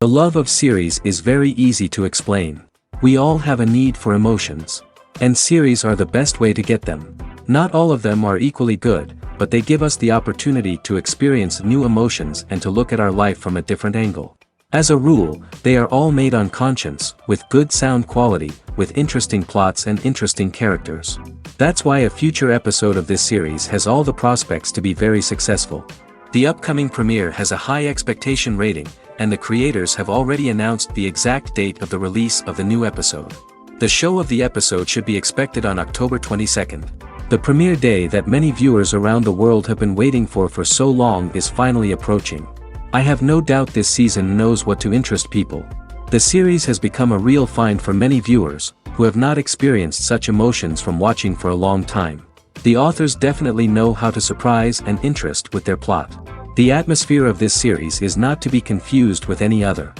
The love of series is very easy to explain. We all have a need for emotions. And series are the best way to get them. Not all of them are equally good, but they give us the opportunity to experience new emotions and to look at our life from a different angle. As a rule, they are all made on conscience, with good sound quality, with interesting plots and interesting characters. That's why a future episode of this series has all the prospects to be very successful. The upcoming premiere has a high expectation rating, and the creators have already announced the exact date of the release of the new episode. The show of the episode should be expected on October 22nd. The premiere day that many viewers around the world have been waiting for so long is finally approaching. I have no doubt this season knows what to interest people. The series has become a real find for many viewers, who have not experienced such emotions from watching for a long time. The authors definitely know how to surprise and interest with their plot. The atmosphere of this series is not to be confused with any other.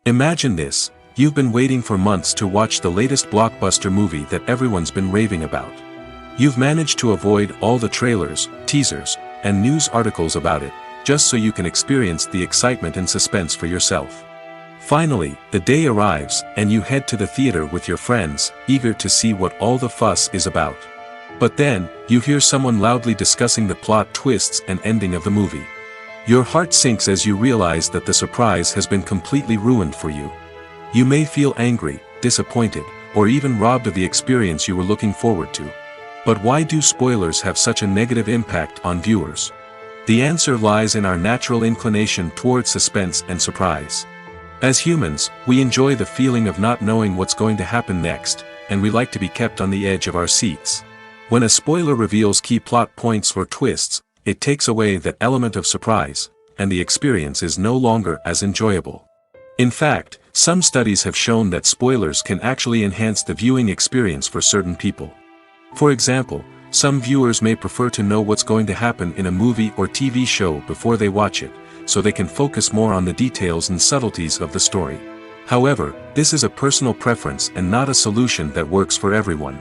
Imagine this, you've been waiting for months to watch the latest blockbuster movie that everyone's been raving about. You've managed to avoid all the trailers, teasers, and news articles about it, just so you can experience the excitement and suspense for yourself. Finally, the day arrives, and you head to the theater with your friends, eager to see what all the fuss is about. But then, you hear someone loudly discussing the plot twists and ending of the movie. Your heart sinks as you realize that the surprise has been completely ruined for you. You may feel angry, disappointed, or even robbed of the experience you were looking forward to. But why do spoilers have such a negative impact on viewers? The answer lies in our natural inclination toward suspense and surprise. As humans, we enjoy the feeling of not knowing what's going to happen next, and we like to be kept on the edge of our seats. When a spoiler reveals key plot points or twists, it takes away that element of surprise, and the experience is no longer as enjoyable. In fact, some studies have shown that spoilers can actually enhance the viewing experience for certain people. For example, some viewers may prefer to know what's going to happen in a movie or TV show before they watch it, so they can focus more on the details and subtleties of the story. However, this is a personal preference and not a solution that works for everyone.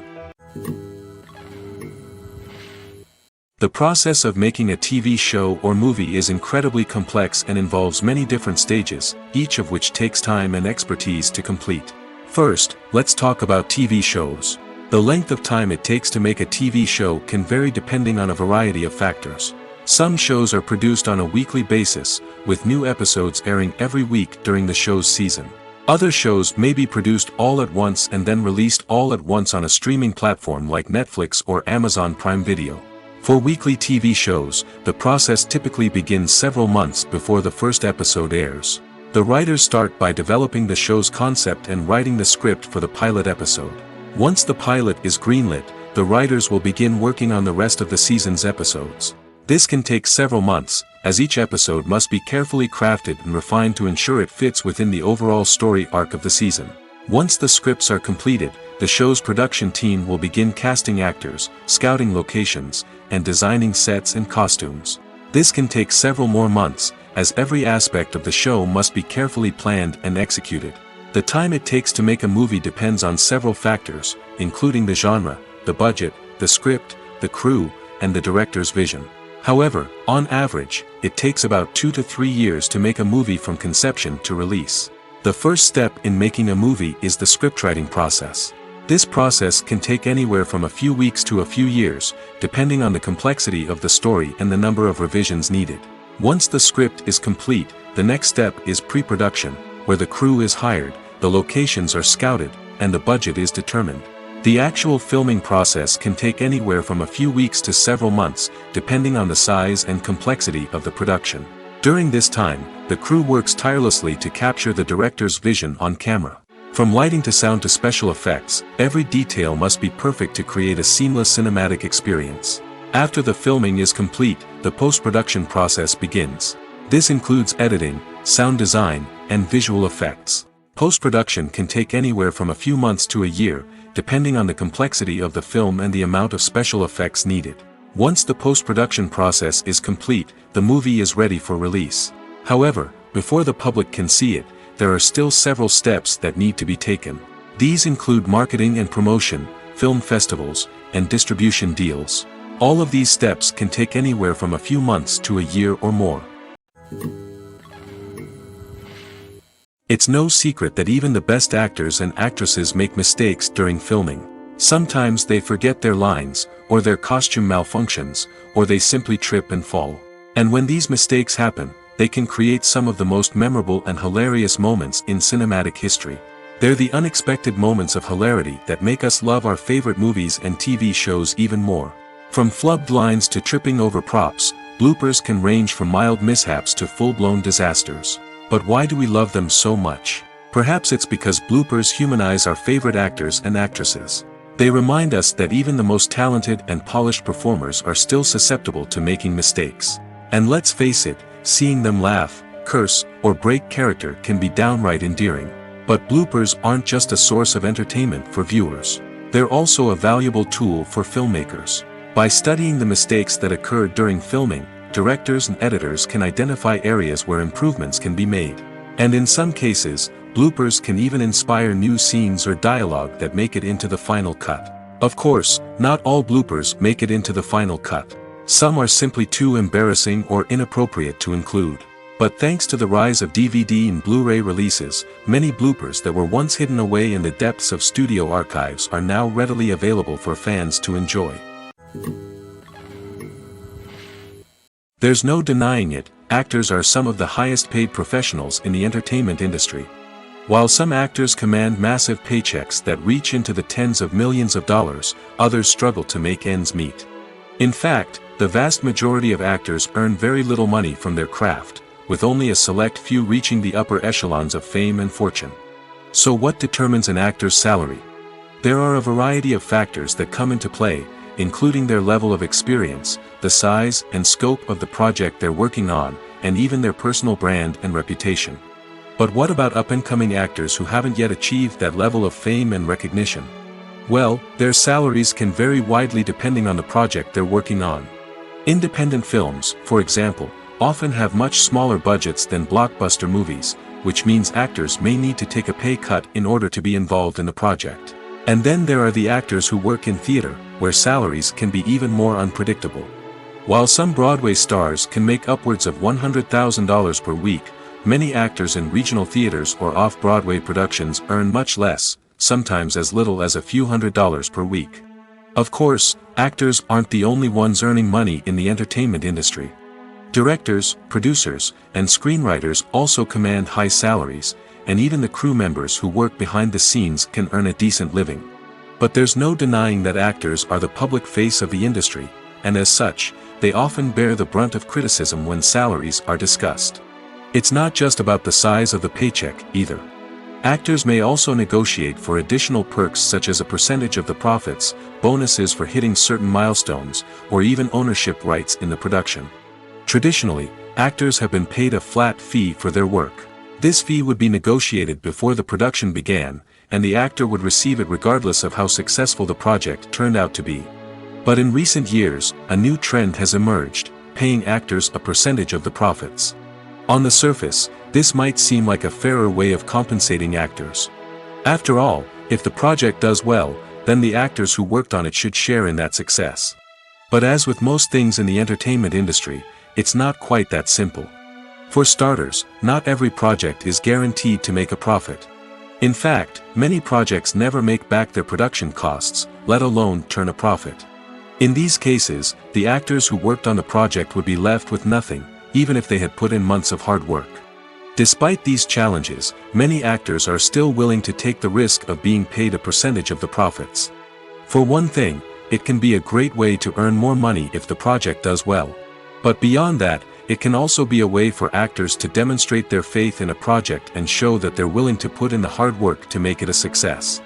The process of making a TV show or movie is incredibly complex and involves many different stages, each of which takes time and expertise to complete. First, let's talk about TV shows. The length of time it takes to make a TV show can vary depending on a variety of factors. Some shows are produced on a weekly basis, with new episodes airing every week during the show's season. Other shows may be produced all at once and then released all at once on a streaming platform like Netflix or Amazon Prime Video. For weekly TV shows, the process typically begins several months before the first episode airs. The writers start by developing the show's concept and writing the script for the pilot episode. Once the pilot is greenlit, the writers will begin working on the rest of the season's episodes. This can take several months, as each episode must be carefully crafted and refined to ensure it fits within the overall story arc of the season. Once the scripts are completed, the show's production team will begin casting actors, scouting locations, and designing sets and costumes. This can take several more months, as every aspect of the show must be carefully planned and executed. The time it takes to make a movie depends on several factors, including the genre, the budget, the script, the crew, and the director's vision. However, on average, it takes about 2 to 3 years to make a movie from conception to release. The first step in making a movie is the scriptwriting process. This process can take anywhere from a few weeks to a few years, depending on the complexity of the story and the number of revisions needed. Once the script is complete, the next step is pre-production, where the crew is hired, the locations are scouted, and the budget is determined. The actual filming process can take anywhere from a few weeks to several months, depending on the size and complexity of the production. During this time, the crew works tirelessly to capture the director's vision on camera. From lighting to sound to special effects, every detail must be perfect to create a seamless cinematic experience. After the filming is complete, the post-production process begins. This includes editing, sound design, and visual effects. Post-production can take anywhere from a few months to a year, depending on the complexity of the film and the amount of special effects needed. Once the post-production process is complete, the movie is ready for release. However, before the public can see it, there are still several steps that need to be taken. These include marketing and promotion, film festivals, and distribution deals. All of these steps can take anywhere from a few months to a year or more. It's no secret that even the best actors and actresses make mistakes during filming. Sometimes they forget their lines, or their costume malfunctions, or they simply trip and fall. And when these mistakes happen, they can create some of the most memorable and hilarious moments in cinematic history. They're the unexpected moments of hilarity that make us love our favorite movies and TV shows even more. From flubbed lines to tripping over props, bloopers can range from mild mishaps to full-blown disasters. But why do we love them so much? Perhaps it's because bloopers humanize our favorite actors and actresses. They remind us that even the most talented and polished performers are still susceptible to making mistakes. And let's face it, seeing them laugh, curse, or break character can be downright endearing. But bloopers aren't just a source of entertainment for viewers. They're also a valuable tool for filmmakers. By studying the mistakes that occurred during filming, directors and editors can identify areas where improvements can be made. And in some cases, bloopers can even inspire new scenes or dialogue that make it into the final cut. Of course, not all bloopers make it into the final cut. Some are simply too embarrassing or inappropriate to include. But thanks to the rise of DVD and Blu-ray releases, many bloopers that were once hidden away in the depths of studio archives are now readily available for fans to enjoy. There's no denying it, actors are some of the highest paid professionals in the entertainment industry. While some actors command massive paychecks that reach into the tens of millions of dollars, others struggle to make ends meet. In fact, the vast majority of actors earn very little money from their craft, with only a select few reaching the upper echelons of fame and fortune. So what determines an actor's salary? There are a variety of factors that come into play, including their level of experience, the size and scope of the project they're working on, and even their personal brand and reputation. But what about up-and-coming actors who haven't yet achieved that level of fame and recognition? Well, their salaries can vary widely depending on the project they're working on. Independent films, for example, often have much smaller budgets than blockbuster movies, which means actors may need to take a pay cut in order to be involved in the project. And then there are the actors who work in theater, where salaries can be even more unpredictable. While some Broadway stars can make upwards of $100,000 per week, many actors in regional theaters or off-Broadway productions earn much less, sometimes as little as a few $100s per week. Of course, actors aren't the only ones earning money in the entertainment industry. Directors, producers, and screenwriters also command high salaries, and even the crew members who work behind the scenes can earn a decent living. But there's no denying that actors are the public face of the industry, and as such, they often bear the brunt of criticism when salaries are discussed. It's not just about the size of the paycheck, either. Actors may also negotiate for additional perks such as a percentage of the profits, bonuses for hitting certain milestones, or even ownership rights in the production. Traditionally, actors have been paid a flat fee for their work. This fee would be negotiated before the production began, and the actor would receive it regardless of how successful the project turned out to be. But in recent years, a new trend has emerged, paying actors a percentage of the profits. On the surface, this might seem like a fairer way of compensating actors. After all, if the project does well, then the actors who worked on it should share in that success. But as with most things in the entertainment industry, it's not quite that simple. For starters, not every project is guaranteed to make a profit. In fact, many projects never make back their production costs, let alone turn a profit. In these cases, the actors who worked on the project would be left with nothing, even if they had put in months of hard work. Despite these challenges, many actors are still willing to take the risk of being paid a percentage of the profits. For one thing, it can be a great way to earn more money if the project does well. But beyond that, it can also be a way for actors to demonstrate their faith in a project and show that they're willing to put in the hard work to make it a success.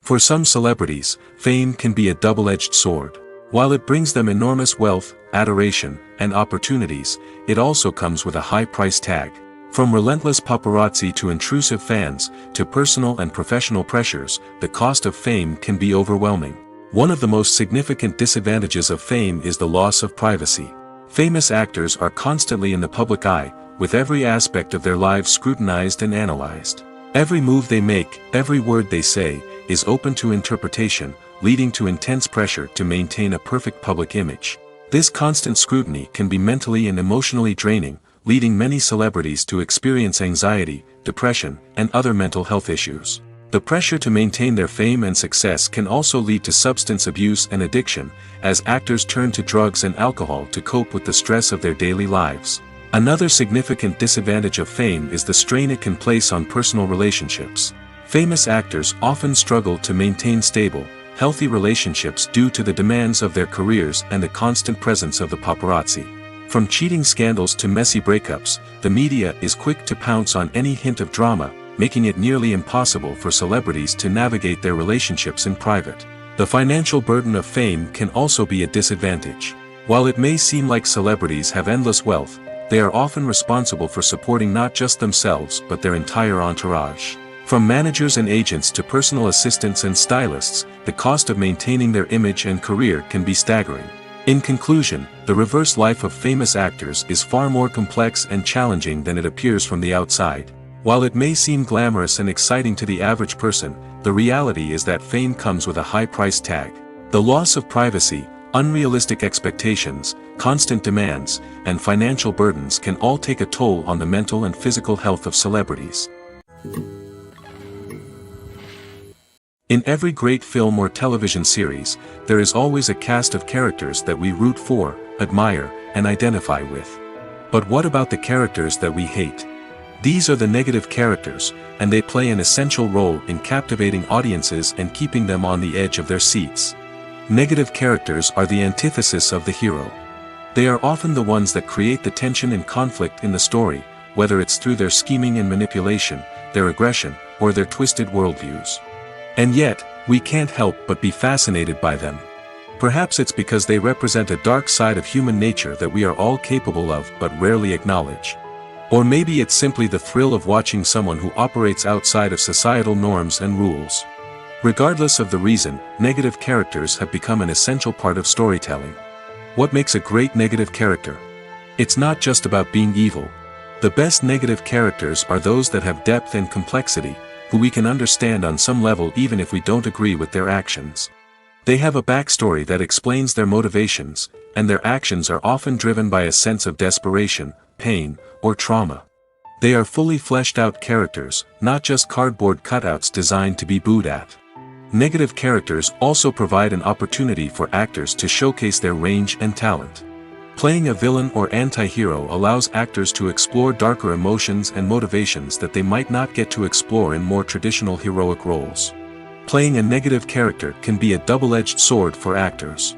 For some celebrities, fame can be a double-edged sword. While it brings them enormous wealth, adoration, and opportunities, it also comes with a high price tag. From relentless paparazzi to intrusive fans, to personal and professional pressures, the cost of fame can be overwhelming. One of the most significant disadvantages of fame is the loss of privacy. Famous actors are constantly in the public eye, with every aspect of their lives scrutinized and analyzed. Every move they make, every word they say, is open to interpretation, leading to intense pressure to maintain a perfect public image. This constant scrutiny can be mentally and emotionally draining, leading many celebrities to experience anxiety, depression, and other mental health issues. The pressure to maintain their fame and success can also lead to substance abuse and addiction, as actors turn to drugs and alcohol to cope with the stress of their daily lives. Another significant disadvantage of fame is the strain it can place on personal relationships. Famous actors often struggle to maintain stable, healthy relationships due to the demands of their careers and the constant presence of the paparazzi. From cheating scandals to messy breakups, the media is quick to pounce on any hint of drama, making it nearly impossible for celebrities to navigate their relationships in private. The financial burden of fame can also be a disadvantage. While it may seem like celebrities have endless wealth, they are often responsible for supporting not just themselves but their entire entourage. From managers and agents to personal assistants and stylists, the cost of maintaining their image and career can be staggering. In conclusion, the reverse life of famous actors is far more complex and challenging than it appears from the outside. While it may seem glamorous and exciting to the average person, the reality is that fame comes with a high price tag. The loss of privacy, unrealistic expectations, constant demands, and financial burdens can all take a toll on the mental and physical health of celebrities. In every great film or television series, there is always a cast of characters that we root for, admire, and identify with. But what about the characters that we hate? These are the negative characters, and they play an essential role in captivating audiences and keeping them on the edge of their seats. Negative characters are the antithesis of the hero. They are often the ones that create the tension and conflict in the story, whether it's through their scheming and manipulation, their aggression, or their twisted worldviews. And yet, we can't help but be fascinated by them. Perhaps it's because they represent a dark side of human nature that we are all capable of but rarely acknowledge. Or maybe it's simply the thrill of watching someone who operates outside of societal norms and rules. Regardless of the reason, negative characters have become an essential part of storytelling. What makes a great negative character? It's not just about being evil. The best negative characters are those that have depth and complexity, who we can understand on some level even if we don't agree with their actions. They have a backstory that explains their motivations, and their actions are often driven by a sense of desperation, pain, or trauma. They are fully fleshed out characters, not just cardboard cutouts designed to be booed at. Negative characters also provide an opportunity for actors to showcase their range and talent. Playing a villain or anti-hero allows actors to explore darker emotions and motivations that they might not get to explore in more traditional heroic roles. Playing a negative character can be a double-edged sword for actors.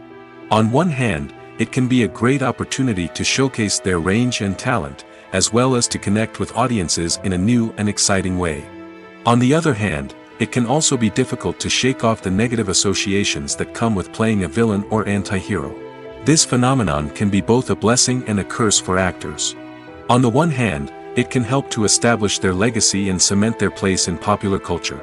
On one hand, it can be a great opportunity to showcase their range and talent, as well as to connect with audiences in a new and exciting way. On the other hand, it can also be difficult to shake off the negative associations that come with playing a villain or anti-hero. This phenomenon can be both a blessing and a curse for actors. On the one hand, it can help to establish their legacy and cement their place in popular culture.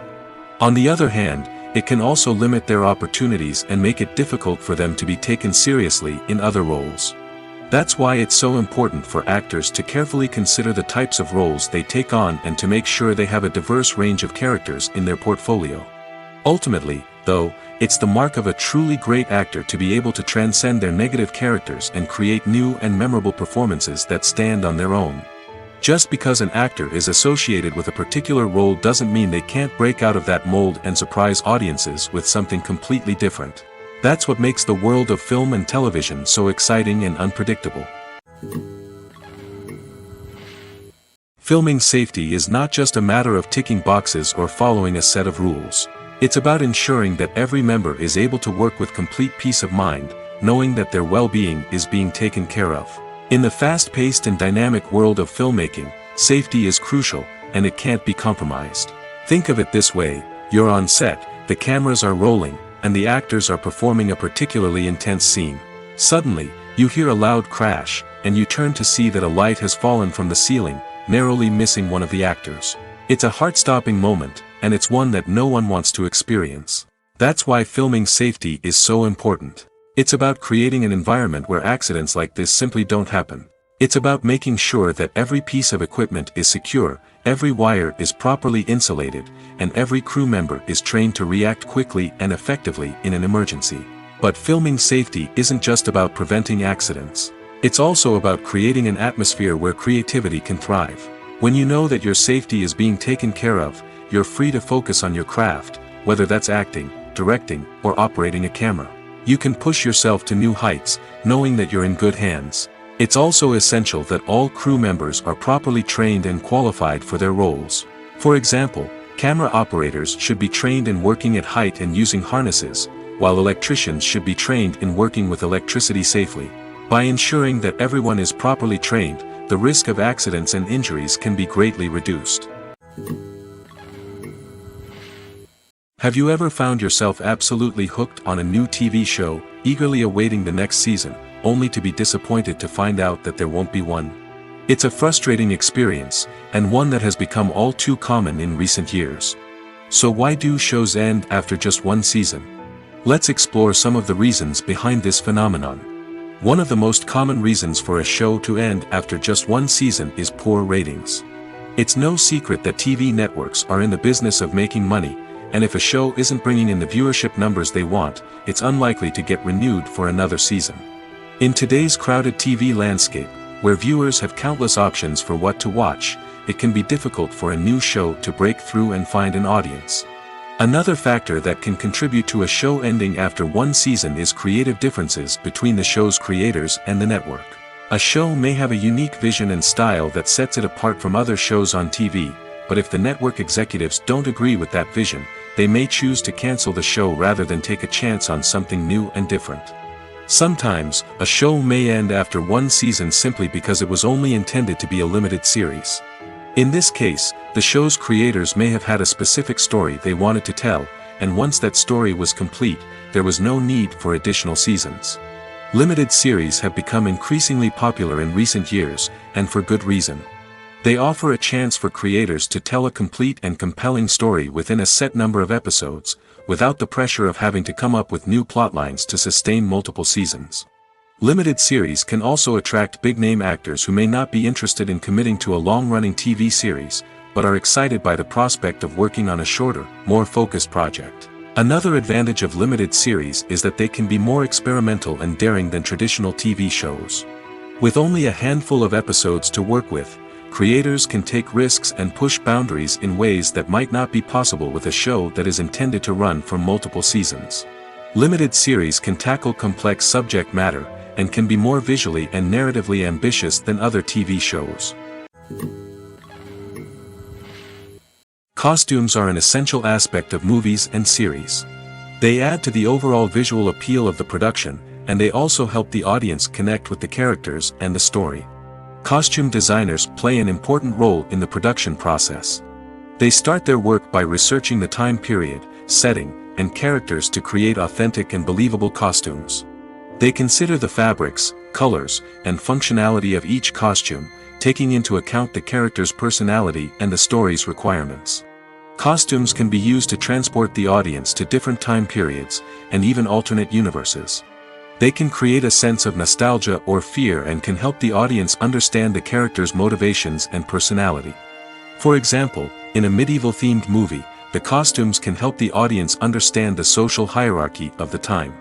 On the other hand, it can also limit their opportunities and make it difficult for them to be taken seriously in other roles. That's why it's so important for actors to carefully consider the types of roles they take on and to make sure they have a diverse range of characters in their portfolio. Ultimately, though, it's the mark of a truly great actor to be able to transcend their negative characters and create new and memorable performances that stand on their own. Just because an actor is associated with a particular role doesn't mean they can't break out of that mold and surprise audiences with something completely different. That's what makes the world of film and television so exciting and unpredictable. Filming safety is not just a matter of ticking boxes or following a set of rules. It's about ensuring that every member is able to work with complete peace of mind, knowing that their well-being is being taken care of. In the fast-paced and dynamic world of filmmaking, safety is crucial, and it can't be compromised. Think of it this way: you're on set, the cameras are rolling, and the actors are performing a particularly intense scene. Suddenly, you hear a loud crash, and you turn to see that a light has fallen from the ceiling, narrowly missing one of the actors. It's a heart-stopping moment, and it's one that no one wants to experience. That's why filming safety is so important. It's about creating an environment where accidents like this simply don't happen. It's about making sure that every piece of equipment is secure, every wire is properly insulated, and every crew member is trained to react quickly and effectively in an emergency. But filming safety isn't just about preventing accidents. It's also about creating an atmosphere where creativity can thrive. When you know that your safety is being taken care of, you're free to focus on your craft, whether that's acting, directing, or operating a camera. You can push yourself to new heights, knowing that you're in good hands. It's also essential that all crew members are properly trained and qualified for their roles. For example, camera operators should be trained in working at height and using harnesses, while electricians should be trained in working with electricity safely. By ensuring that everyone is properly trained, the risk of accidents and injuries can be greatly reduced. Have you ever found yourself absolutely hooked on a new TV show, eagerly awaiting the next season, only to be disappointed to find out that there won't be one? It's a frustrating experience, and one that has become all too common in recent years. So why do shows end after just one season? Let's explore some of the reasons behind this phenomenon. One of the most common reasons for a show to end after just one season is poor ratings. It's no secret that TV networks are in the business of making money, and if a show isn't bringing in the viewership numbers they want, it's unlikely to get renewed for another season. In today's crowded TV landscape, where viewers have countless options for what to watch, it can be difficult for a new show to break through and find an audience. Another factor that can contribute to a show ending after one season is creative differences between the show's creators and the network. A show may have a unique vision and style that sets it apart from other shows on TV, but if the network executives don't agree with that vision, they may choose to cancel the show rather than take a chance on something new and different. Sometimes, a show may end after one season simply because it was only intended to be a limited series. In this case, the show's creators may have had a specific story they wanted to tell, and once that story was complete, there was no need for additional seasons. Limited series have become increasingly popular in recent years, and for good reason. They offer a chance for creators to tell a complete and compelling story within a set number of episodes, without the pressure of having to come up with new plotlines to sustain multiple seasons. Limited series can also attract big-name actors who may not be interested in committing to a long-running TV series, but are excited by the prospect of working on a shorter, more focused project. Another advantage of limited series is that they can be more experimental and daring than traditional TV shows. With only a handful of episodes to work with, creators can take risks and push boundaries in ways that might not be possible with a show that is intended to run for multiple seasons. Limited series can tackle complex subject matter, and can be more visually and narratively ambitious than other TV shows. Costumes are an essential aspect of movies and series. They add to the overall visual appeal of the production, and they also help the audience connect with the characters and the story. Costume designers play an important role in the production process. They start their work by researching the time period, setting, and characters to create authentic and believable costumes. They consider the fabrics, colors, and functionality of each costume, taking into account the character's personality and the story's requirements. Costumes can be used to transport the audience to different time periods, and even alternate universes. They can create a sense of nostalgia or fear and can help the audience understand the character's motivations and personality. For example, in a medieval-themed movie, the costumes can help the audience understand the social hierarchy of the time.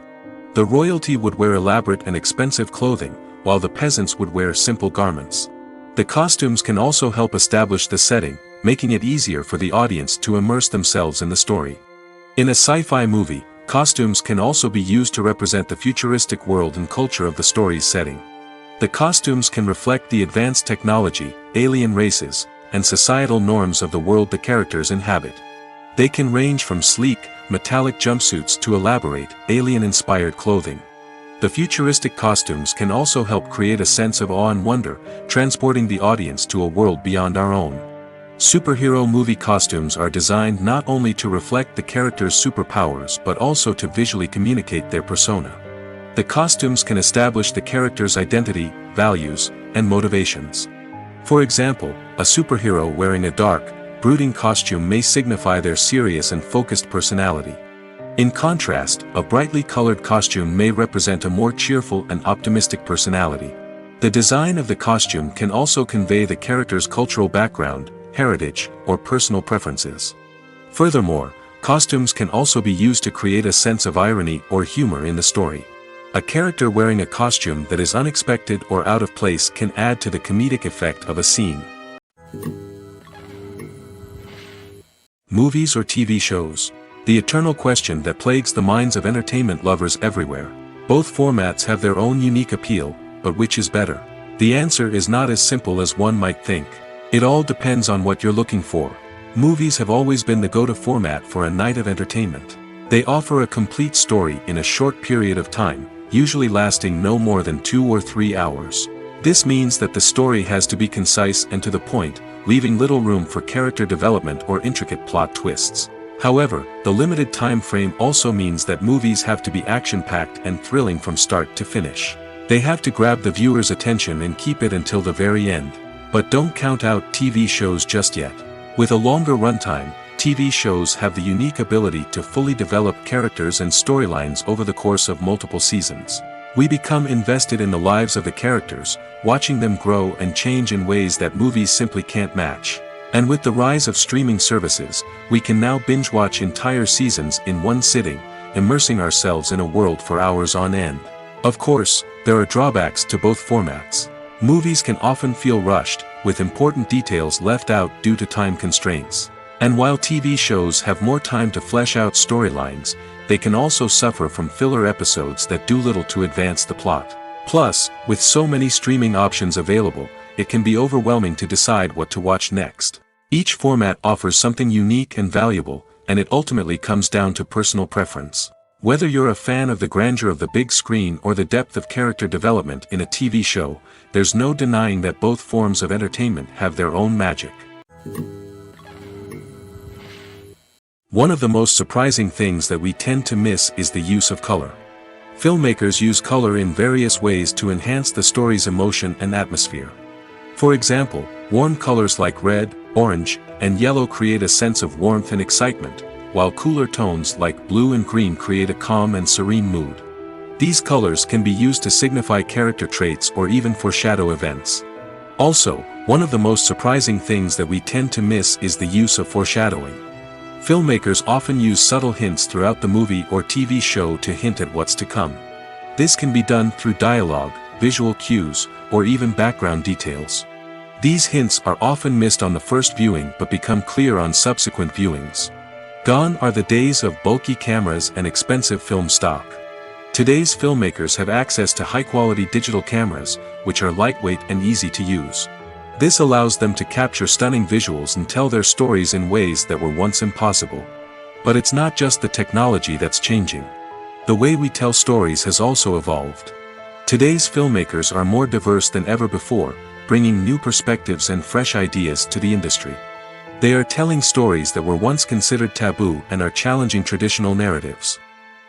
The royalty would wear elaborate and expensive clothing, while the peasants would wear simple garments. The costumes can also help establish the setting, making it easier for the audience to immerse themselves in the story. In a sci-fi movie, costumes can also be used to represent the futuristic world and culture of the story's setting. The costumes can reflect the advanced technology, alien races, and societal norms of the world the characters inhabit. They can range from sleek, metallic jumpsuits to elaborate, alien-inspired clothing. The futuristic costumes can also help create a sense of awe and wonder, transporting the audience to a world beyond our own. Superhero movie costumes are designed not only to reflect the character's superpowers but also to visually communicate their persona. The costumes can establish the character's identity, values, and motivations. For example, a superhero wearing a dark, brooding costume may signify their serious and focused personality. In contrast, a brightly colored costume may represent a more cheerful and optimistic personality. The design of the costume can also convey the character's cultural background, heritage, or personal preferences. Furthermore, Costumes can also be used to create a sense of irony or humor in the story. A character wearing a costume that is unexpected or out of place can add to the comedic effect of a scene. Movies or TV shows? The eternal question that plagues the minds of entertainment lovers everywhere. Both formats have their own unique appeal, but which is better? The answer is not as simple as one might think. It all depends on what you're looking for. Movies have always been the go-to format for a night of entertainment. They offer a complete story in a short period of time, usually lasting no more than 2 or 3 hours. This means that the story has to be concise and to the point, leaving little room for character development or intricate plot twists. However, the limited time frame also means that movies have to be action-packed and thrilling from start to finish. They have to grab the viewer's attention and keep it until the very end. But don't count out TV shows just yet. With a longer runtime, TV shows have the unique ability to fully develop characters and storylines over the course of multiple seasons. We become invested in the lives of the characters, watching them grow and change in ways that movies simply can't match. And with the rise of streaming services, we can now binge-watch entire seasons in one sitting, immersing ourselves in a world for hours on end. Of course, there are drawbacks to both formats. Movies can often feel rushed, with important details left out due to time constraints. And while TV shows have more time to flesh out storylines, they can also suffer from filler episodes that do little to advance the plot. Plus, with so many streaming options available, it can be overwhelming to decide what to watch next. Each format offers something unique and valuable, and it ultimately comes down to personal preference. Whether you're a fan of the grandeur of the big screen or the depth of character development in a TV show, there's no denying that both forms of entertainment have their own magic. One of the most surprising things that we tend to miss is the use of color. Filmmakers use color in various ways to enhance the story's emotion and atmosphere. For example, warm colors like red, orange, and yellow create a sense of warmth and excitement, while cooler tones like blue and green create a calm and serene mood. These colors can be used to signify character traits or even foreshadow events. Also, one of the most surprising things that we tend to miss is the use of foreshadowing. Filmmakers often use subtle hints throughout the movie or TV show to hint at what's to come. This can be done through dialogue, visual cues, or even background details. These hints are often missed on the first viewing but become clear on subsequent viewings. Gone are the days of bulky cameras and expensive film stock. Today's filmmakers have access to high-quality digital cameras, which are lightweight and easy to use. This allows them to capture stunning visuals and tell their stories in ways that were once impossible. But it's not just the technology that's changing. The way we tell stories has also evolved. Today's filmmakers are more diverse than ever before, bringing new perspectives and fresh ideas to the industry. They are telling stories that were once considered taboo and are challenging traditional narratives.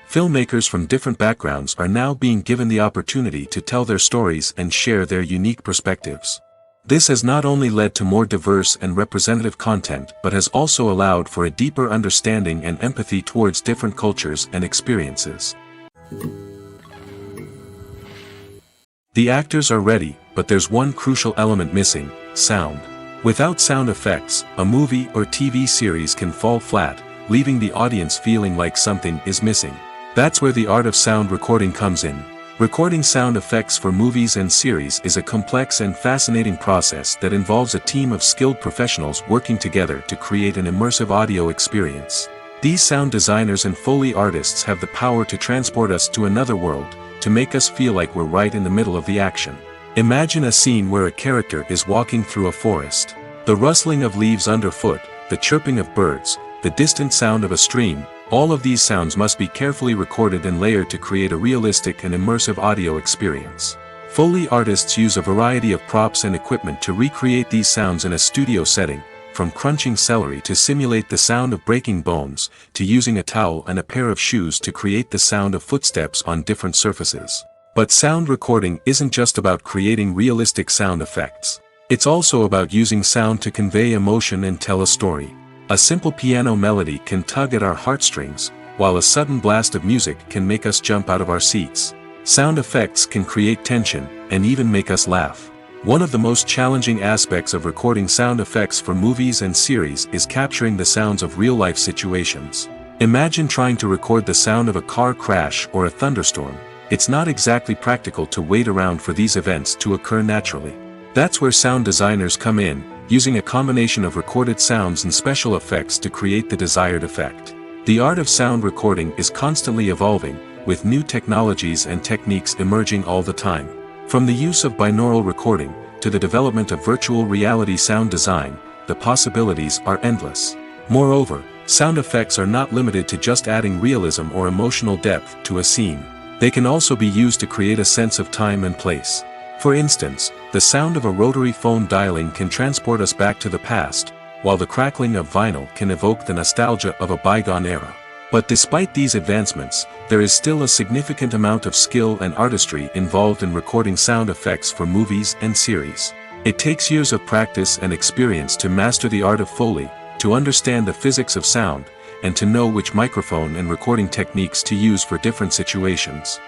Filmmakers from different backgrounds are now being given the opportunity to tell their stories and share their unique perspectives. This has not only led to more diverse and representative content but has also allowed for a deeper understanding and empathy towards different cultures and experiences. The actors are ready, but there's one crucial element missing: sound. Without sound effects, a movie or TV series can fall flat, leaving the audience feeling like something is missing. That's where the art of sound recording comes in. Recording sound effects for movies and series is a complex and fascinating process that involves a team of skilled professionals working together to create an immersive audio experience. These sound designers and Foley artists have the power to transport us to another world, to make us feel like we're right in the middle of the action. Imagine a scene where a character is walking through a forest. The rustling of leaves underfoot, the chirping of birds, the distant sound of a stream, all of these sounds must be carefully recorded and layered to create a realistic and immersive audio experience. Foley artists use a variety of props and equipment to recreate these sounds in a studio setting, from crunching celery to simulate the sound of breaking bones, to using a towel and a pair of shoes to create the sound of footsteps on different surfaces. But sound recording isn't just about creating realistic sound effects. It's also about using sound to convey emotion and tell a story. A simple piano melody can tug at our heartstrings, while a sudden blast of music can make us jump out of our seats. Sound effects can create tension, and even make us laugh. One of the most challenging aspects of recording sound effects for movies and series is capturing the sounds of real-life situations. Imagine trying to record the sound of a car crash or a thunderstorm. It's not exactly practical to wait around for these events to occur naturally. That's where sound designers come in, using a combination of recorded sounds and special effects to create the desired effect. The art of sound recording is constantly evolving, with new technologies and techniques emerging all the time. From the use of binaural recording, to the development of virtual reality sound design, the possibilities are endless. Moreover, sound effects are not limited to just adding realism or emotional depth to a scene. They can also be used to create a sense of time and place. For instance, the sound of a rotary phone dialing can transport us back to the past, while the crackling of vinyl can evoke the nostalgia of a bygone era. But despite these advancements, there is still a significant amount of skill and artistry involved in recording sound effects for movies and series. It takes years of practice and experience to master the art of Foley, to understand the physics of sound, and to know which microphone and recording techniques to use for different situations.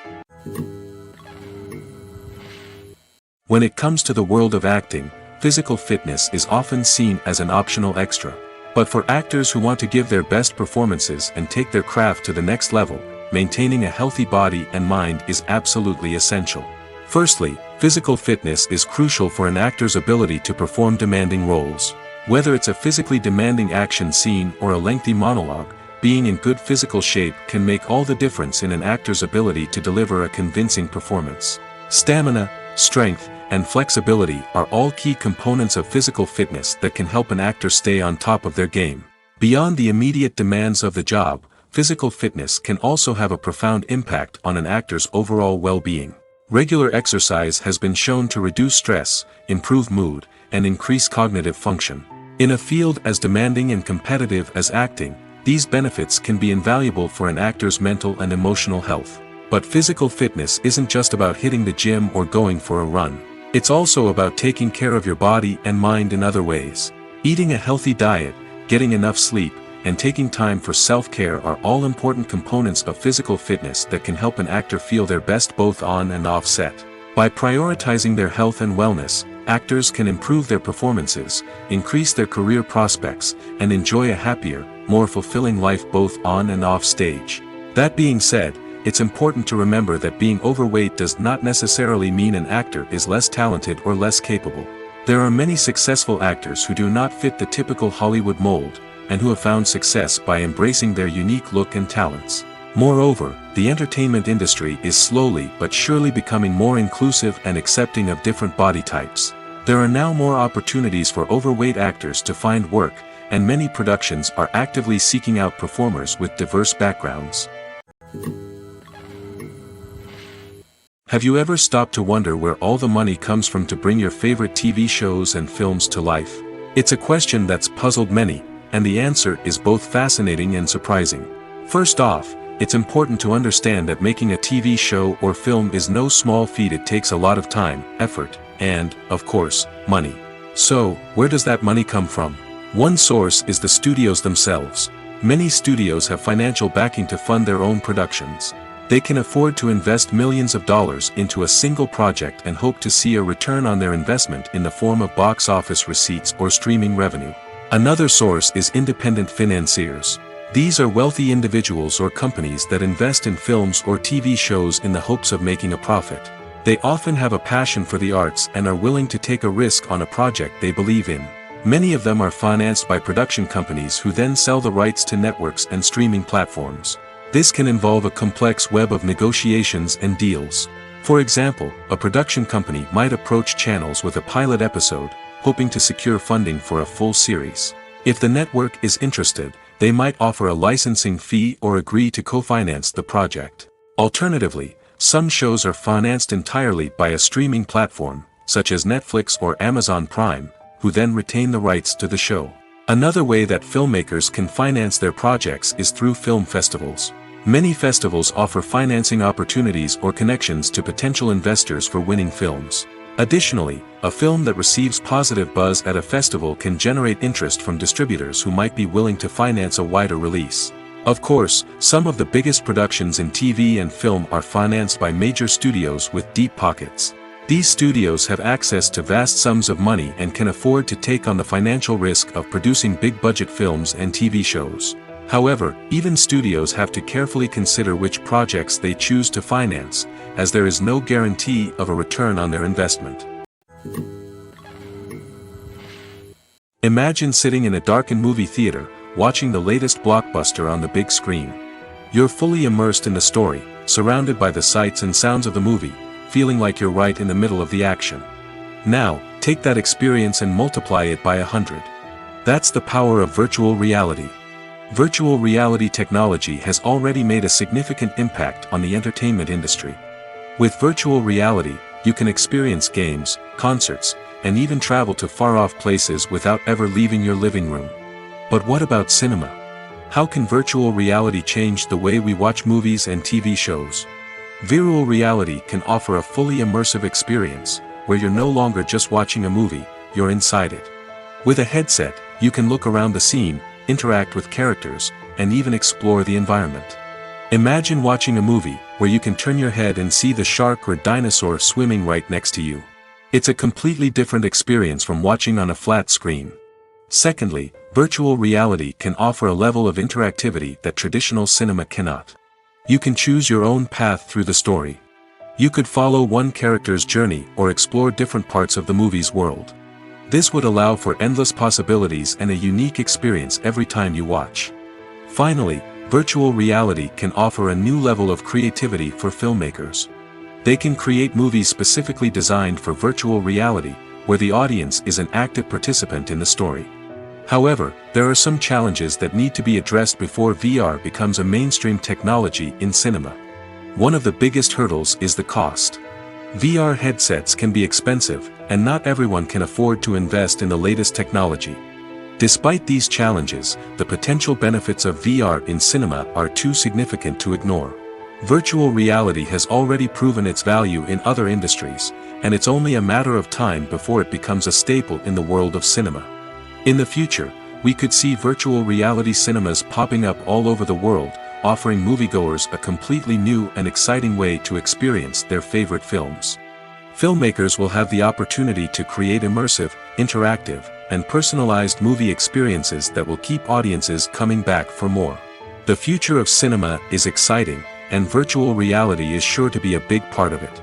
When it comes to the world of acting, physical fitness is often seen as an optional extra. But for actors who want to give their best performances and take their craft to the next level, maintaining a healthy body and mind is absolutely essential. Firstly, physical fitness is crucial for an actor's ability to perform demanding roles. Whether it's a physically demanding action scene or a lengthy monologue, being in good physical shape can make all the difference in an actor's ability to deliver a convincing performance. Stamina, strength, and flexibility are all key components of physical fitness that can help an actor stay on top of their game. Beyond the immediate demands of the job, physical fitness can also have a profound impact on an actor's overall well-being. Regular exercise has been shown to reduce stress, improve mood, and increase cognitive function. In a field as demanding and competitive as acting, these benefits can be invaluable for an actor's mental and emotional health. But physical fitness isn't just about hitting the gym or going for a run. It's also about taking care of your body and mind in other ways. Eating a healthy diet, getting enough sleep, and taking time for self-care are all important components of physical fitness that can help an actor feel their best both on and off set. By prioritizing their health and wellness, actors can improve their performances, increase their career prospects, and enjoy a happier, more fulfilling life both on and off stage. That being said, it's important to remember that being overweight does not necessarily mean an actor is less talented or less capable. There are many successful actors who do not fit the typical Hollywood mold, and who have found success by embracing their unique look and talents. Moreover, the entertainment industry is slowly but surely becoming more inclusive and accepting of different body types. There are now more opportunities for overweight actors to find work, and many productions are actively seeking out performers with diverse backgrounds. Have you ever stopped to wonder where all the money comes from to bring your favorite TV shows and films to life? It's a question that's puzzled many, and the answer is both fascinating and surprising. First off, it's important to understand that making a TV show or film is no small feat. It takes a lot of time, effort, and, of course, money. So, where does that money come from? One source is the studios themselves. Many studios have financial backing to fund their own productions. They can afford to invest millions of dollars into a single project and hope to see a return on their investment in the form of box office receipts or streaming revenue. Another source is independent financiers. These are wealthy individuals or companies that invest in films or TV shows in the hopes of making a profit. They often have a passion for the arts and are willing to take a risk on a project they believe in. Many of them are financed by production companies who then sell the rights to networks and streaming platforms. This can involve a complex web of negotiations and deals. For example, a production company might approach channels with a pilot episode, hoping to secure funding for a full series. If the network is interested, they might offer a licensing fee or agree to co-finance the project. Alternatively, some shows are financed entirely by a streaming platform, such as Netflix or Amazon Prime, who then retain the rights to the show. Another way that filmmakers can finance their projects is through film festivals. Many festivals offer financing opportunities or connections to potential investors for winning films. Additionally, a film that receives positive buzz at a festival can generate interest from distributors who might be willing to finance a wider release. Of course, some of the biggest productions in TV and film are financed by major studios with deep pockets. These studios have access to vast sums of money and can afford to take on the financial risk of producing big-budget films and TV shows. However, even studios have to carefully consider which projects they choose to finance, as there is no guarantee of a return on their investment. Imagine sitting in a darkened movie theater, watching the latest blockbuster on the big screen. You're fully immersed in the story, surrounded by the sights and sounds of the movie, feeling like you're right in the middle of the action. Now, take that experience and multiply it by 100. That's the power of virtual reality. Virtual reality technology has already made a significant impact on the entertainment industry. With virtual reality, you can experience games, concerts, and even travel to far-off places without ever leaving your living room. But what about cinema? How can virtual reality change the way we watch movies and TV shows? Virtual reality can offer a fully immersive experience, where you're no longer just watching a movie, you're inside it. With a headset, you can look around the scene, interact with characters, and even explore the environment. Imagine watching a movie, where you can turn your head and see the shark or dinosaur swimming right next to you. It's a completely different experience from watching on a flat screen. Secondly, virtual reality can offer a level of interactivity that traditional cinema cannot. You can choose your own path through the story. You could follow one character's journey or explore different parts of the movie's world. This would allow for endless possibilities and a unique experience every time you watch. Finally, virtual reality can offer a new level of creativity for filmmakers. They can create movies specifically designed for virtual reality, where the audience is an active participant in the story. However, there are some challenges that need to be addressed before VR becomes a mainstream technology in cinema. One of the biggest hurdles is the cost. VR headsets can be expensive, and not everyone can afford to invest in the latest technology. Despite these challenges, the potential benefits of VR in cinema are too significant to ignore. Virtual reality has already proven its value in other industries, and it's only a matter of time before it becomes a staple in the world of cinema. In the future, we could see virtual reality cinemas popping up all over the world, offering moviegoers a completely new and exciting way to experience their favorite films. Filmmakers will have the opportunity to create immersive, interactive, and personalized movie experiences that will keep audiences coming back for more. The future of cinema is exciting, and virtual reality is sure to be a big part of it.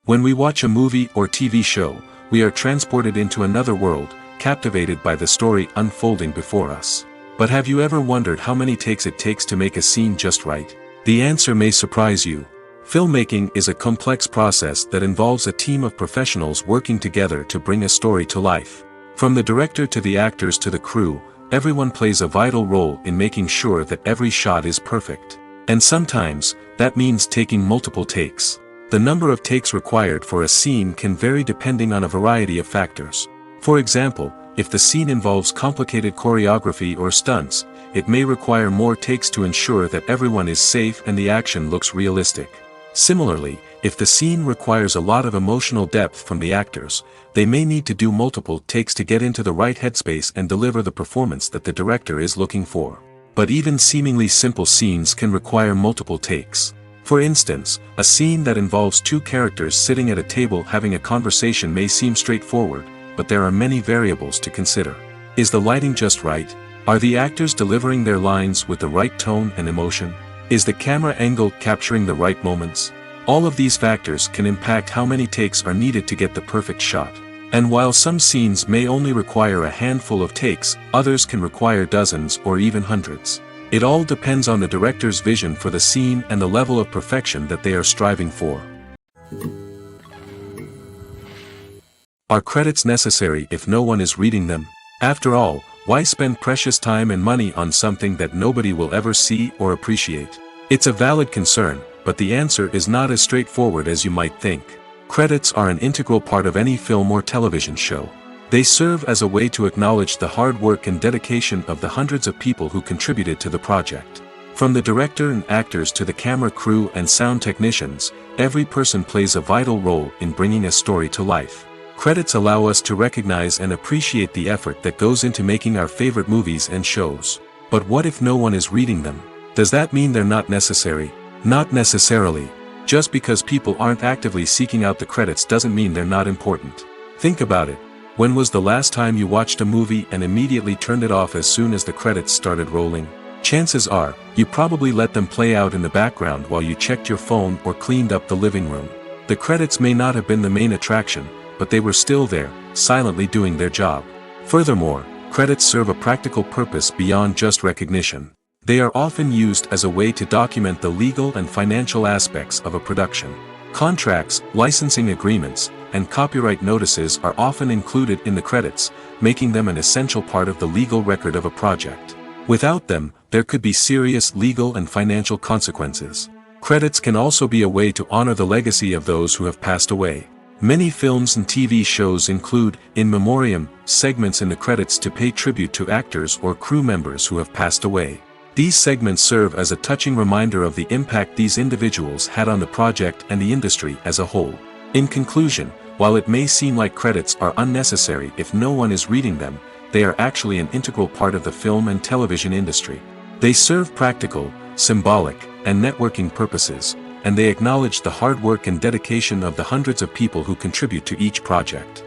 When we watch a movie or TV show, we are transported into another world, captivated by the story unfolding before us. But have you ever wondered how many takes it takes to make a scene just right? The answer may surprise you. Filmmaking is a complex process that involves a team of professionals working together to bring a story to life. From the director to the actors to the crew, everyone plays a vital role in making sure that every shot is perfect. And sometimes, that means taking multiple takes. The number of takes required for a scene can vary depending on a variety of factors. For example, if the scene involves complicated choreography or stunts, it may require more takes to ensure that everyone is safe and the action looks realistic. Similarly, if the scene requires a lot of emotional depth from the actors, they may need to do multiple takes to get into the right headspace and deliver the performance that the director is looking for. But even seemingly simple scenes can require multiple takes. For instance, a scene that involves two characters sitting at a table having a conversation may seem straightforward, but there are many variables to consider. Is the lighting just right? Are the actors delivering their lines with the right tone and emotion? Is the camera angle capturing the right moments? All of these factors can impact how many takes are needed to get the perfect shot. And while some scenes may only require a handful of takes, others can require dozens or even hundreds. It all depends on the director's vision for the scene and the level of perfection that they are striving for. Are credits necessary if no one is reading them? After all, why spend precious time and money on something that nobody will ever see or appreciate? It's a valid concern, but the answer is not as straightforward as you might think. Credits are an integral part of any film or television show. They serve as a way to acknowledge the hard work and dedication of the hundreds of people who contributed to the project. From the director and actors to the camera crew and sound technicians, every person plays a vital role in bringing a story to life. Credits allow us to recognize and appreciate the effort that goes into making our favorite movies and shows. But what if no one is reading them? Does that mean they're not necessary? Not necessarily. Just because people aren't actively seeking out the credits doesn't mean they're not important. Think about it. When was the last time you watched a movie and immediately turned it off as soon as the credits started rolling? Chances are, you probably let them play out in the background while you checked your phone or cleaned up the living room. The credits may not have been the main attraction, but they were still there, silently doing their job. Furthermore, credits serve a practical purpose beyond just recognition. They are often used as a way to document the legal and financial aspects of a production. Contracts, licensing agreements, and copyright notices are often included in the credits, making them an essential part of the legal record of a project. Without them, there could be serious legal and financial consequences. Credits can also be a way to honor the legacy of those who have passed away. Many films and TV shows include, in memoriam, segments in the credits to pay tribute to actors or crew members who have passed away. These segments serve as a touching reminder of the impact these individuals had on the project and the industry as a whole. In conclusion, while it may seem like credits are unnecessary if no one is reading them, they are actually an integral part of the film and television industry. They serve practical, symbolic, and networking purposes, and they acknowledge the hard work and dedication of the hundreds of people who contribute to each project.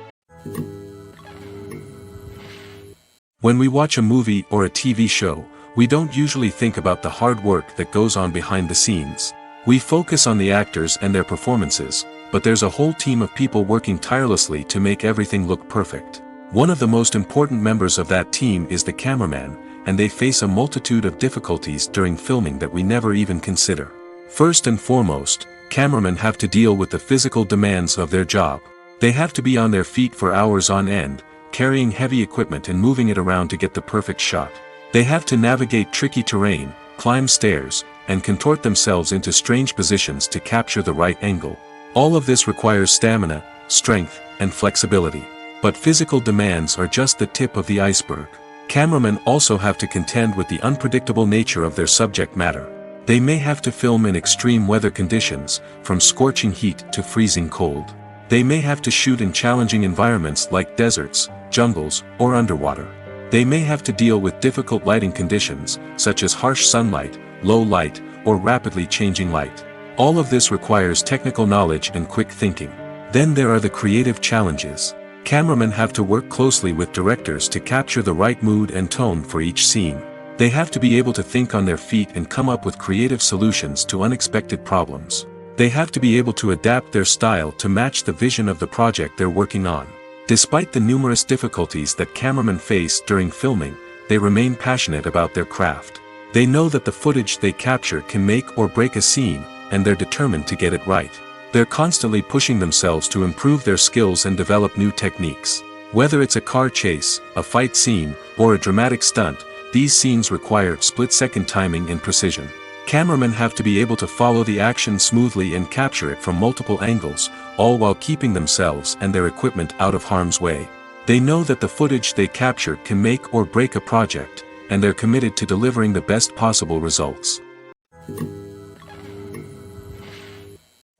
When we watch a movie or a TV show, we don't usually think about the hard work that goes on behind the scenes. We focus on the actors and their performances, but there's a whole team of people working tirelessly to make everything look perfect. One of the most important members of that team is the cameraman, and they face a multitude of difficulties during filming that we never even consider. First and foremost, cameramen have to deal with the physical demands of their job. They have to be on their feet for hours on end, carrying heavy equipment and moving it around to get the perfect shot. They have to navigate tricky terrain, climb stairs, and contort themselves into strange positions to capture the right angle. All of this requires stamina, strength, and flexibility. But physical demands are just the tip of the iceberg. Cameramen also have to contend with the unpredictable nature of their subject matter. They may have to film in extreme weather conditions, from scorching heat to freezing cold. They may have to shoot in challenging environments like deserts, jungles, or underwater. They may have to deal with difficult lighting conditions, such as harsh sunlight, low light, or rapidly changing light. All of this requires technical knowledge and quick thinking. Then there are the creative challenges. Cameramen have to work closely with directors to capture the right mood and tone for each scene. They have to be able to think on their feet and come up with creative solutions to unexpected problems. They have to be able to adapt their style to match the vision of the project they're working on. Despite the numerous difficulties that cameramen face during filming, they remain passionate about their craft. They know that the footage they capture can make or break a scene, and they're determined to get it right. They're constantly pushing themselves to improve their skills and develop new techniques. Whether it's a car chase, a fight scene, or a dramatic stunt, these scenes require split-second timing and precision. Cameramen have to be able to follow the action smoothly and capture it from multiple angles, all while keeping themselves and their equipment out of harm's way. They know that the footage they capture can make or break a project, and they're committed to delivering the best possible results.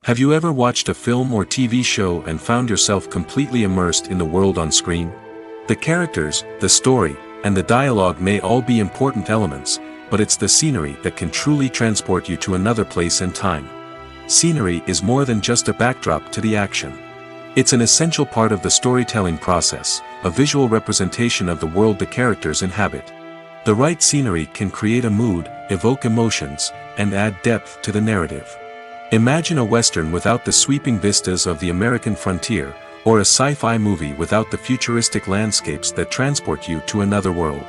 Have you ever watched a film or TV show and found yourself completely immersed in the world on screen? The characters, the story, and the dialogue may all be important elements, but it's the scenery that can truly transport you to another place and time. Scenery is more than just a backdrop to the action. It's an essential part of the storytelling process, a visual representation of the world the characters inhabit. The right scenery can create a mood, evoke emotions, and add depth to the narrative. Imagine a Western without the sweeping vistas of the American frontier, or a sci-fi movie without the futuristic landscapes that transport you to another world.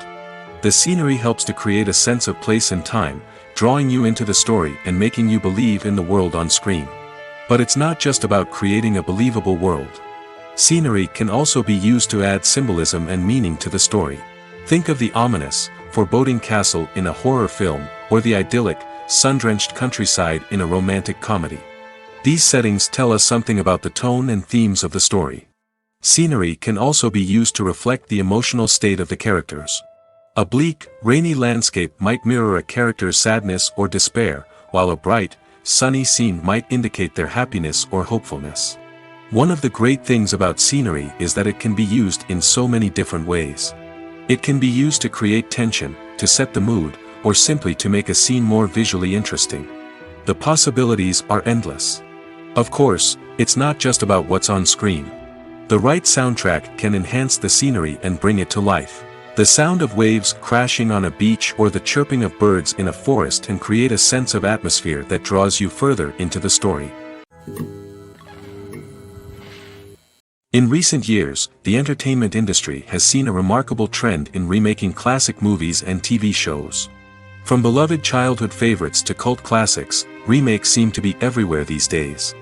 The scenery helps to create a sense of place and time, drawing you into the story and making you believe in the world on screen. But it's not just about creating a believable world. Scenery can also be used to add symbolism and meaning to the story. Think of the ominous, foreboding castle in a horror film, or the idyllic, sun-drenched countryside in a romantic comedy. These settings tell us something about the tone and themes of the story. Scenery can also be used to reflect the emotional state of the characters. A bleak, rainy landscape might mirror a character's sadness or despair, while a bright, sunny scene might indicate their happiness or hopefulness. One of the great things about scenery is that it can be used in so many different ways. It can be used to create tension, to set the mood, or simply to make a scene more visually interesting. The possibilities are endless. Of course, it's not just about what's on screen. The right soundtrack can enhance the scenery and bring it to life. The sound of waves crashing on a beach or the chirping of birds in a forest can create a sense of atmosphere that draws you further into the story. In recent years, the entertainment industry has seen a remarkable trend in remaking classic movies and TV shows. From beloved childhood favorites to cult classics, remakes seem to be everywhere these days.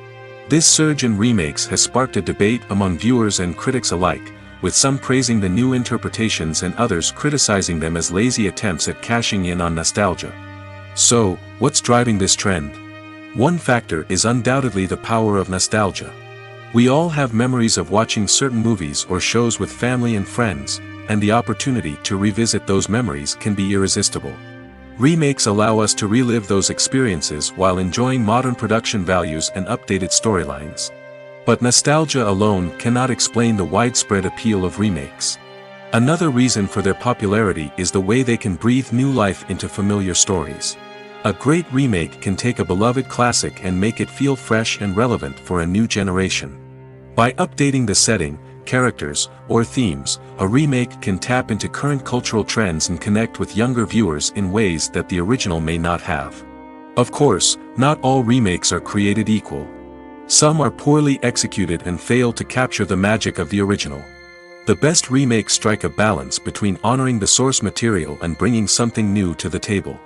This surge in remakes has sparked a debate among viewers and critics alike, with some praising the new interpretations and others criticizing them as lazy attempts at cashing in on nostalgia. So, what's driving this trend? One factor is undoubtedly the power of nostalgia. We all have memories of watching certain movies or shows with family and friends, and the opportunity to revisit those memories can be irresistible. Remakes allow us to relive those experiences while enjoying modern production values and updated storylines. But nostalgia alone cannot explain the widespread appeal of remakes. Another reason for their popularity is the way they can breathe new life into familiar stories. A great remake can take a beloved classic and make it feel fresh and relevant for a new generation. By updating the setting, characters, or themes, a remake can tap into current cultural trends and connect with younger viewers in ways that the original may not have. Of course, not all remakes are created equal. Some are poorly executed and fail to capture the magic of the original. The best remakes strike a balance between honoring the source material and bringing something new to the table.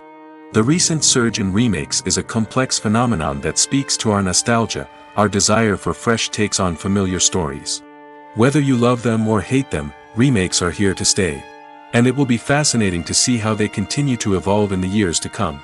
The recent surge in remakes is a complex phenomenon that speaks to our nostalgia, our desire for fresh takes on familiar stories. Whether you love them or hate them, remakes are here to stay. And it will be fascinating to see how they continue to evolve in the years to come.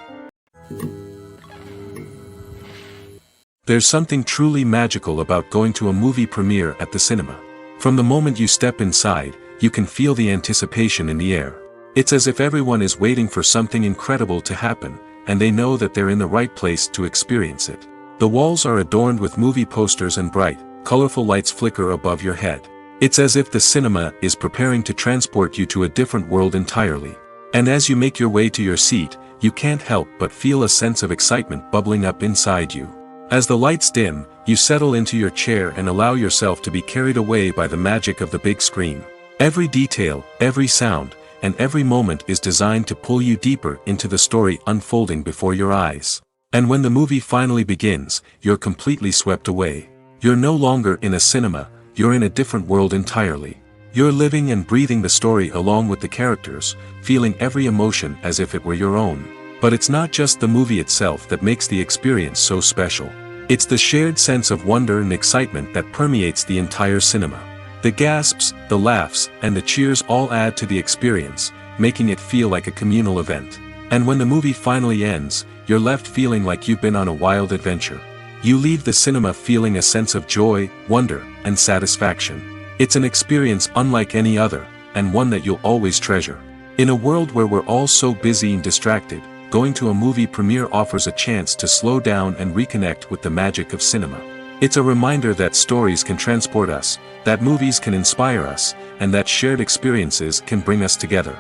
There's something truly magical about going to a movie premiere at the cinema. From the moment you step inside, you can feel the anticipation in the air. It's as if everyone is waiting for something incredible to happen, and they know that they're in the right place to experience it. The walls are adorned with movie posters and bright, colorful lights flicker above your head. It's as if the cinema is preparing to transport you to a different world entirely. And as you make your way to your seat, you can't help but feel a sense of excitement bubbling up inside you. As the lights dim, you settle into your chair and allow yourself to be carried away by the magic of the big screen. Every detail, every sound, and every moment is designed to pull you deeper into the story unfolding before your eyes. And when the movie finally begins, you're completely swept away. You're no longer in a cinema, you're in a different world entirely. You're living and breathing the story along with the characters, feeling every emotion as if it were your own. But it's not just the movie itself that makes the experience so special. It's the shared sense of wonder and excitement that permeates the entire cinema. The gasps, the laughs, and the cheers all add to the experience, making it feel like a communal event. And when the movie finally ends, you're left feeling like you've been on a wild adventure. You leave the cinema feeling a sense of joy, wonder, and satisfaction. It's an experience unlike any other, and one that you'll always treasure. In a world where we're all so busy and distracted, going to a movie premiere offers a chance to slow down and reconnect with the magic of cinema. It's a reminder that stories can transport us, that movies can inspire us, and that shared experiences can bring us together.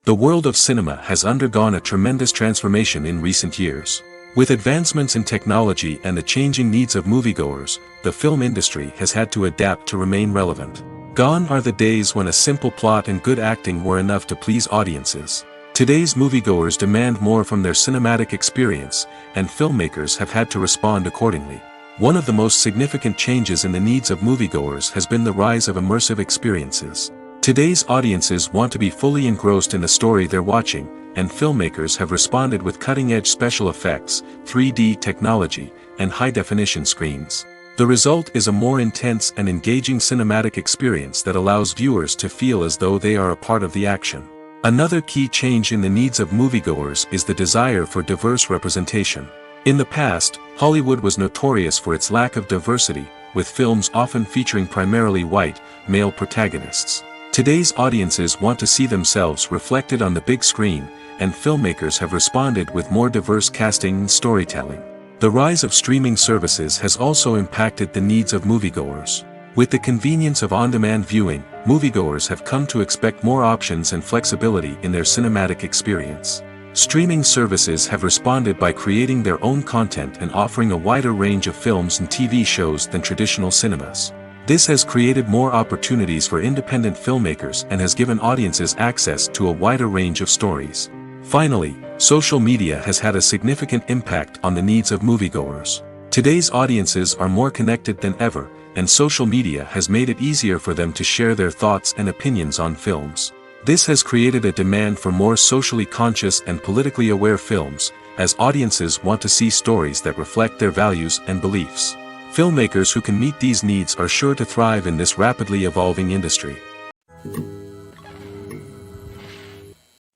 The world of cinema has undergone a tremendous transformation in recent years. With advancements in technology and the changing needs of moviegoers, the film industry has had to adapt to remain relevant. Gone are the days when a simple plot and good acting were enough to please audiences. Today's moviegoers demand more from their cinematic experience, and filmmakers have had to respond accordingly. One of the most significant changes in the needs of moviegoers has been the rise of immersive experiences. Today's audiences want to be fully engrossed in the story they're watching, and filmmakers have responded with cutting-edge special effects, 3D technology, and high-definition screens. The result is a more intense and engaging cinematic experience that allows viewers to feel as though they are a part of the action. Another key change in the needs of moviegoers is the desire for diverse representation. In the past, Hollywood was notorious for its lack of diversity, with films often featuring primarily white, male protagonists. Today's audiences want to see themselves reflected on the big screen, and filmmakers have responded with more diverse casting and storytelling. The rise of streaming services has also impacted the needs of moviegoers. With the convenience of on-demand viewing, moviegoers have come to expect more options and flexibility in their cinematic experience. Streaming services have responded by creating their own content and offering a wider range of films and TV shows than traditional cinemas. This has created more opportunities for independent filmmakers and has given audiences access to a wider range of stories. Finally, social media has had a significant impact on the needs of moviegoers. Today's audiences are more connected than ever, and social media has made it easier for them to share their thoughts and opinions on films. This has created a demand for more socially conscious and politically aware films, as audiences want to see stories that reflect their values and beliefs. Filmmakers who can meet these needs are sure to thrive in this rapidly evolving industry.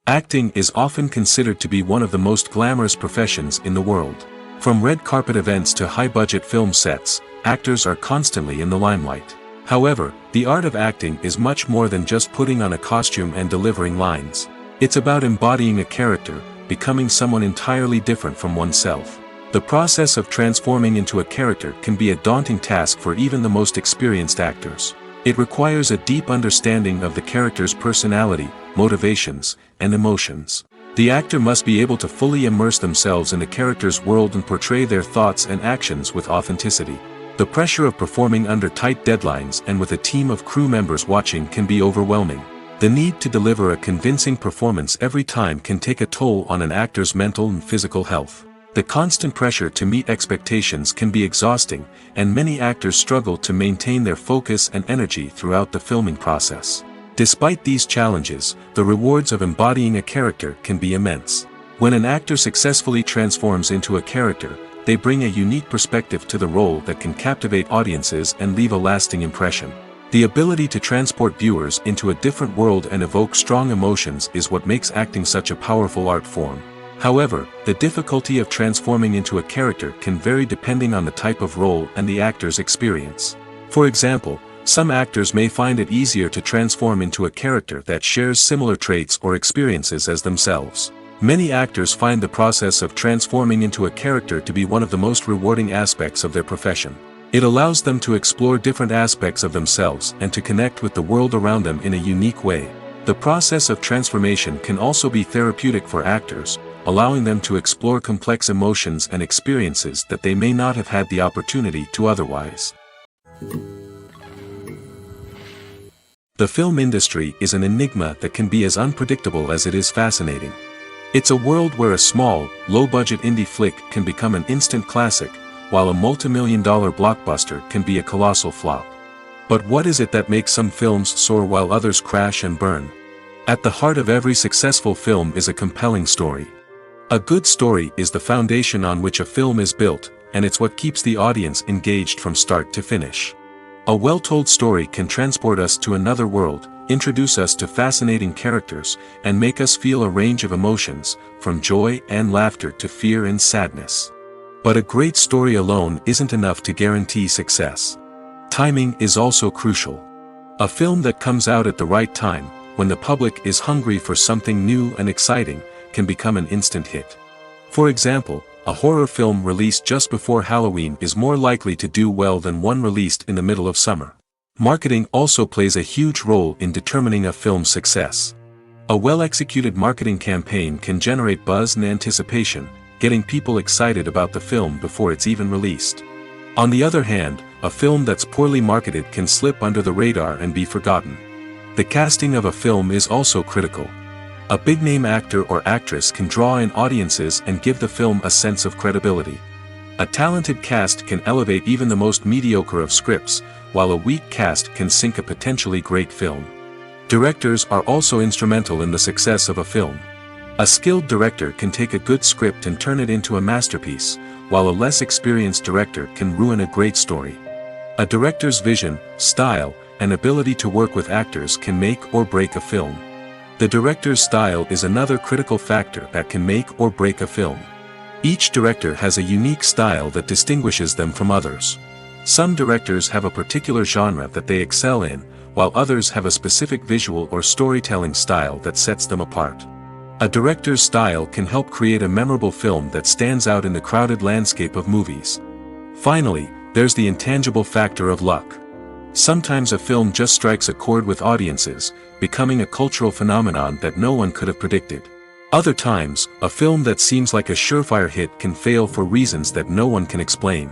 Acting is often considered to be one of the most glamorous professions in the world. From red carpet events to high-budget film sets, actors are constantly in the limelight. However, the art of acting is much more than just putting on a costume and delivering lines. It's about embodying a character, becoming someone entirely different from oneself. The process of transforming into a character can be a daunting task for even the most experienced actors. It requires a deep understanding of the character's personality, motivations, and emotions. The actor must be able to fully immerse themselves in the character's world and portray their thoughts and actions with authenticity. The pressure of performing under tight deadlines and with a team of crew members watching can be overwhelming. The need to deliver a convincing performance every time can take a toll on an actor's mental and physical health. The constant pressure to meet expectations can be exhausting, and many actors struggle to maintain their focus and energy throughout the filming process. Despite these challenges, the rewards of embodying a character can be immense. When an actor successfully transforms into a character, they bring a unique perspective to the role that can captivate audiences and leave a lasting impression. The ability to transport viewers into a different world and evoke strong emotions is what makes acting such a powerful art form. However, the difficulty of transforming into a character can vary depending on the type of role and the actor's experience. For example, some actors may find it easier to transform into a character that shares similar traits or experiences as themselves. Many actors find the process of transforming into a character to be one of the most rewarding aspects of their profession. It allows them to explore different aspects of themselves and to connect with the world around them in a unique way. The process of transformation can also be therapeutic for actors, allowing them to explore complex emotions and experiences that they may not have had the opportunity to otherwise. The film industry is an enigma that can be as unpredictable as it is fascinating. It's a world where a small, low-budget indie flick can become an instant classic, while a multi-million-dollar blockbuster can be a colossal flop. But what is it that makes some films soar while others crash and burn? At the heart of every successful film is a compelling story. A good story is the foundation on which a film is built, and it's what keeps the audience engaged from start to finish. A well-told story can transport us to another world, introduce us to fascinating characters, and make us feel a range of emotions, from joy and laughter to fear and sadness. But a great story alone isn't enough to guarantee success. Timing is also crucial. A film that comes out at the right time, when the public is hungry for something new and exciting, can become an instant hit. For example, a horror film released just before Halloween is more likely to do well than one released in the middle of summer. Marketing also plays a huge role in determining a film's success. A well-executed marketing campaign can generate buzz and anticipation, getting people excited about the film before it's even released. On the other hand, a film that's poorly marketed can slip under the radar and be forgotten. The casting of a film is also critical. A big-name actor or actress can draw in audiences and give the film a sense of credibility. A talented cast can elevate even the most mediocre of scripts, while a weak cast can sink a potentially great film. Directors are also instrumental in the success of a film. A skilled director can take a good script and turn it into a masterpiece, while a less experienced director can ruin a great story. A director's vision, style, and ability to work with actors can make or break a film. The director's style is another critical factor that can make or break a film. Each director has a unique style that distinguishes them from others. Some directors have a particular genre that they excel in, while others have a specific visual or storytelling style that sets them apart. A director's style can help create a memorable film that stands out in the crowded landscape of movies. Finally, there's the intangible factor of luck. Sometimes a film just strikes a chord with audiences, becoming a cultural phenomenon that no one could have predicted. Other times, a film that seems like a surefire hit can fail for reasons that no one can explain.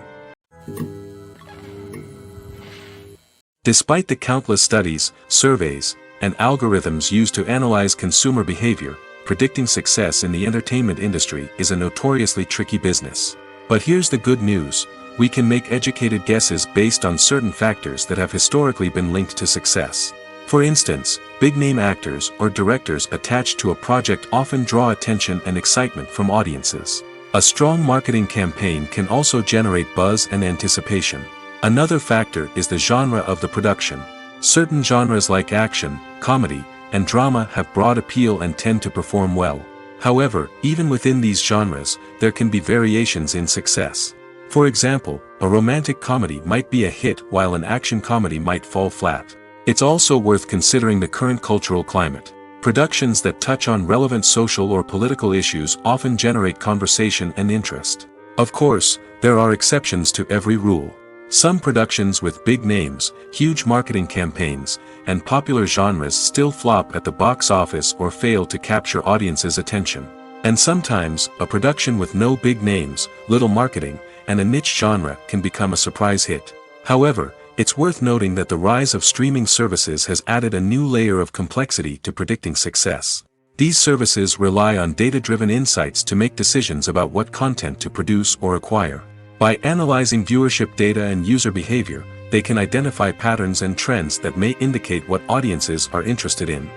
Despite the countless studies, surveys, and algorithms used to analyze consumer behavior, predicting success in the entertainment industry is a notoriously tricky business. But here's the good news: we can make educated guesses based on certain factors that have historically been linked to success. For instance, big-name actors or directors attached to a project often draw attention and excitement from audiences. A strong marketing campaign can also generate buzz and anticipation. Another factor is the genre of the production. Certain genres like action, comedy, and drama have broad appeal and tend to perform well. However, even within these genres, there can be variations in success. For example, a romantic comedy might be a hit while an action comedy might fall flat. It's also worth considering the current cultural climate. Productions that touch on relevant social or political issues often generate conversation and interest. Of course, there are exceptions to every rule. Some productions with big names, huge marketing campaigns, and popular genres still flop at the box office or fail to capture audiences' attention. And sometimes, a production with no big names, little marketing, and a niche genre can become a surprise hit. However, it's worth noting that the rise of streaming services has added a new layer of complexity to predicting success. These services rely on data-driven insights to make decisions about what content to produce or acquire. By analyzing viewership data and user behavior, they can identify patterns and trends that may indicate what audiences are interested in.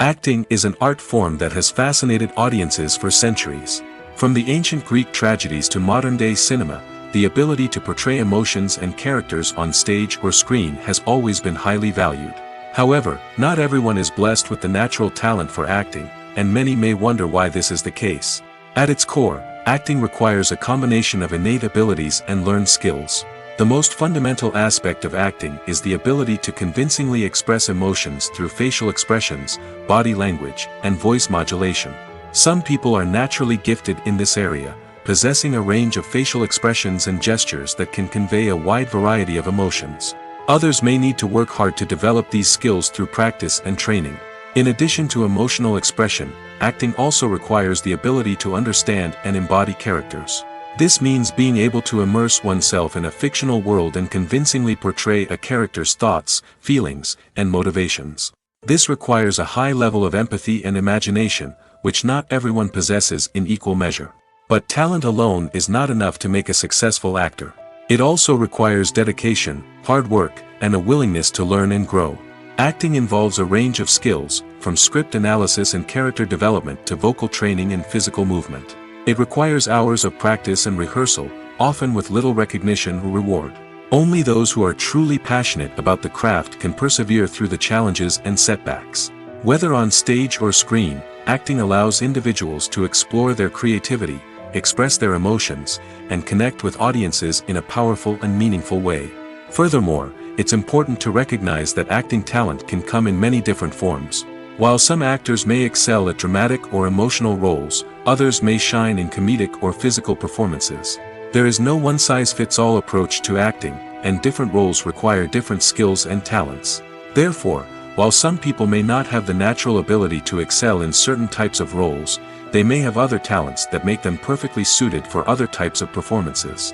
Acting is an art form that has fascinated audiences for centuries. From the ancient Greek tragedies to modern-day cinema, the ability to portray emotions and characters on stage or screen has always been highly valued. However, not everyone is blessed with the natural talent for acting, and many may wonder why this is the case. At its core, acting requires a combination of innate abilities and learned skills. The most fundamental aspect of acting is the ability to convincingly express emotions through facial expressions, body language, and voice modulation. Some people are naturally gifted in this area, possessing a range of facial expressions and gestures that can convey a wide variety of emotions. Others may need to work hard to develop these skills through practice and training. In addition to emotional expression, acting also requires the ability to understand and embody characters. This means being able to immerse oneself in a fictional world and convincingly portray a character's thoughts, feelings, and motivations. This requires a high level of empathy and imagination, which not everyone possesses in equal measure. But talent alone is not enough to make a successful actor. It also requires dedication, hard work, and a willingness to learn and grow. Acting involves a range of skills, from script analysis and character development to vocal training and physical movement. It requires hours of practice and rehearsal, often with little recognition or reward. Only those who are truly passionate about the craft can persevere through the challenges and setbacks. Whether on stage or screen, acting allows individuals to explore their creativity, express their emotions, and connect with audiences in a powerful and meaningful way. Furthermore, it's important to recognize that acting talent can come in many different forms. While some actors may excel at dramatic or emotional roles, others may shine in comedic or physical performances. There is no one-size-fits-all approach to acting, and different roles require different skills and talents. Therefore, while some people may not have the natural ability to excel in certain types of roles, they may have other talents that make them perfectly suited for other types of performances.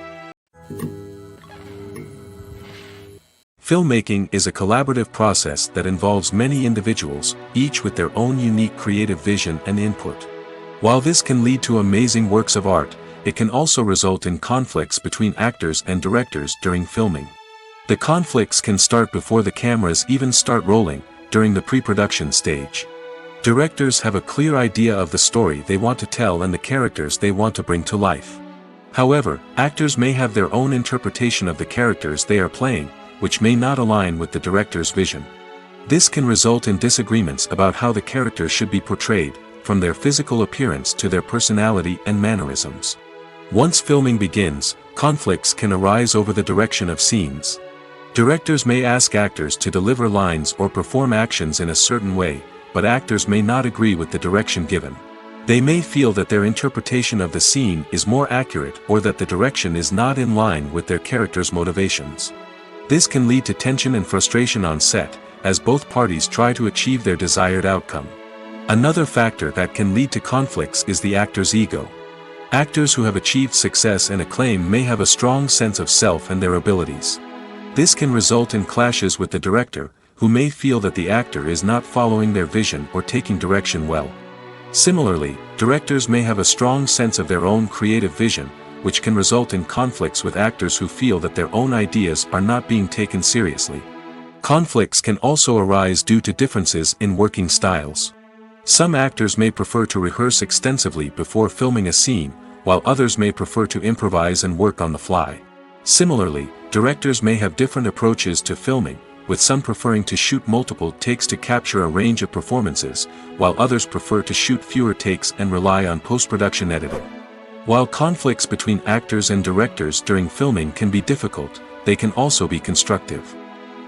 Filmmaking is a collaborative process that involves many individuals, each with their own unique creative vision and input. While this can lead to amazing works of art, it can also result in conflicts between actors and directors during filming. The conflicts can start before the cameras even start rolling, during the pre-production stage. Directors have a clear idea of the story they want to tell and the characters they want to bring to life. However, actors may have their own interpretation of the characters they are playing, which may not align with the director's vision. This can result in disagreements about how the characters should be portrayed, from their physical appearance to their personality and mannerisms. Once filming begins, conflicts can arise over the direction of scenes. Directors may ask actors to deliver lines or perform actions in a certain way, but actors may not agree with the direction given. They may feel that their interpretation of the scene is more accurate or that the direction is not in line with their character's motivations. This can lead to tension and frustration on set, as both parties try to achieve their desired outcome. Another factor that can lead to conflicts is the actor's ego. Actors who have achieved success and acclaim may have a strong sense of self and their abilities. This can result in clashes with the director, who may feel that the actor is not following their vision or taking direction well. Similarly, directors may have a strong sense of their own creative vision, which can result in conflicts with actors who feel that their own ideas are not being taken seriously. Conflicts can also arise due to differences in working styles. Some actors may prefer to rehearse extensively before filming a scene, while others may prefer to improvise and work on the fly. Similarly, directors may have different approaches to filming, with some preferring to shoot multiple takes to capture a range of performances, while others prefer to shoot fewer takes and rely on post-production editing. While conflicts between actors and directors during filming can be difficult, they can also be constructive.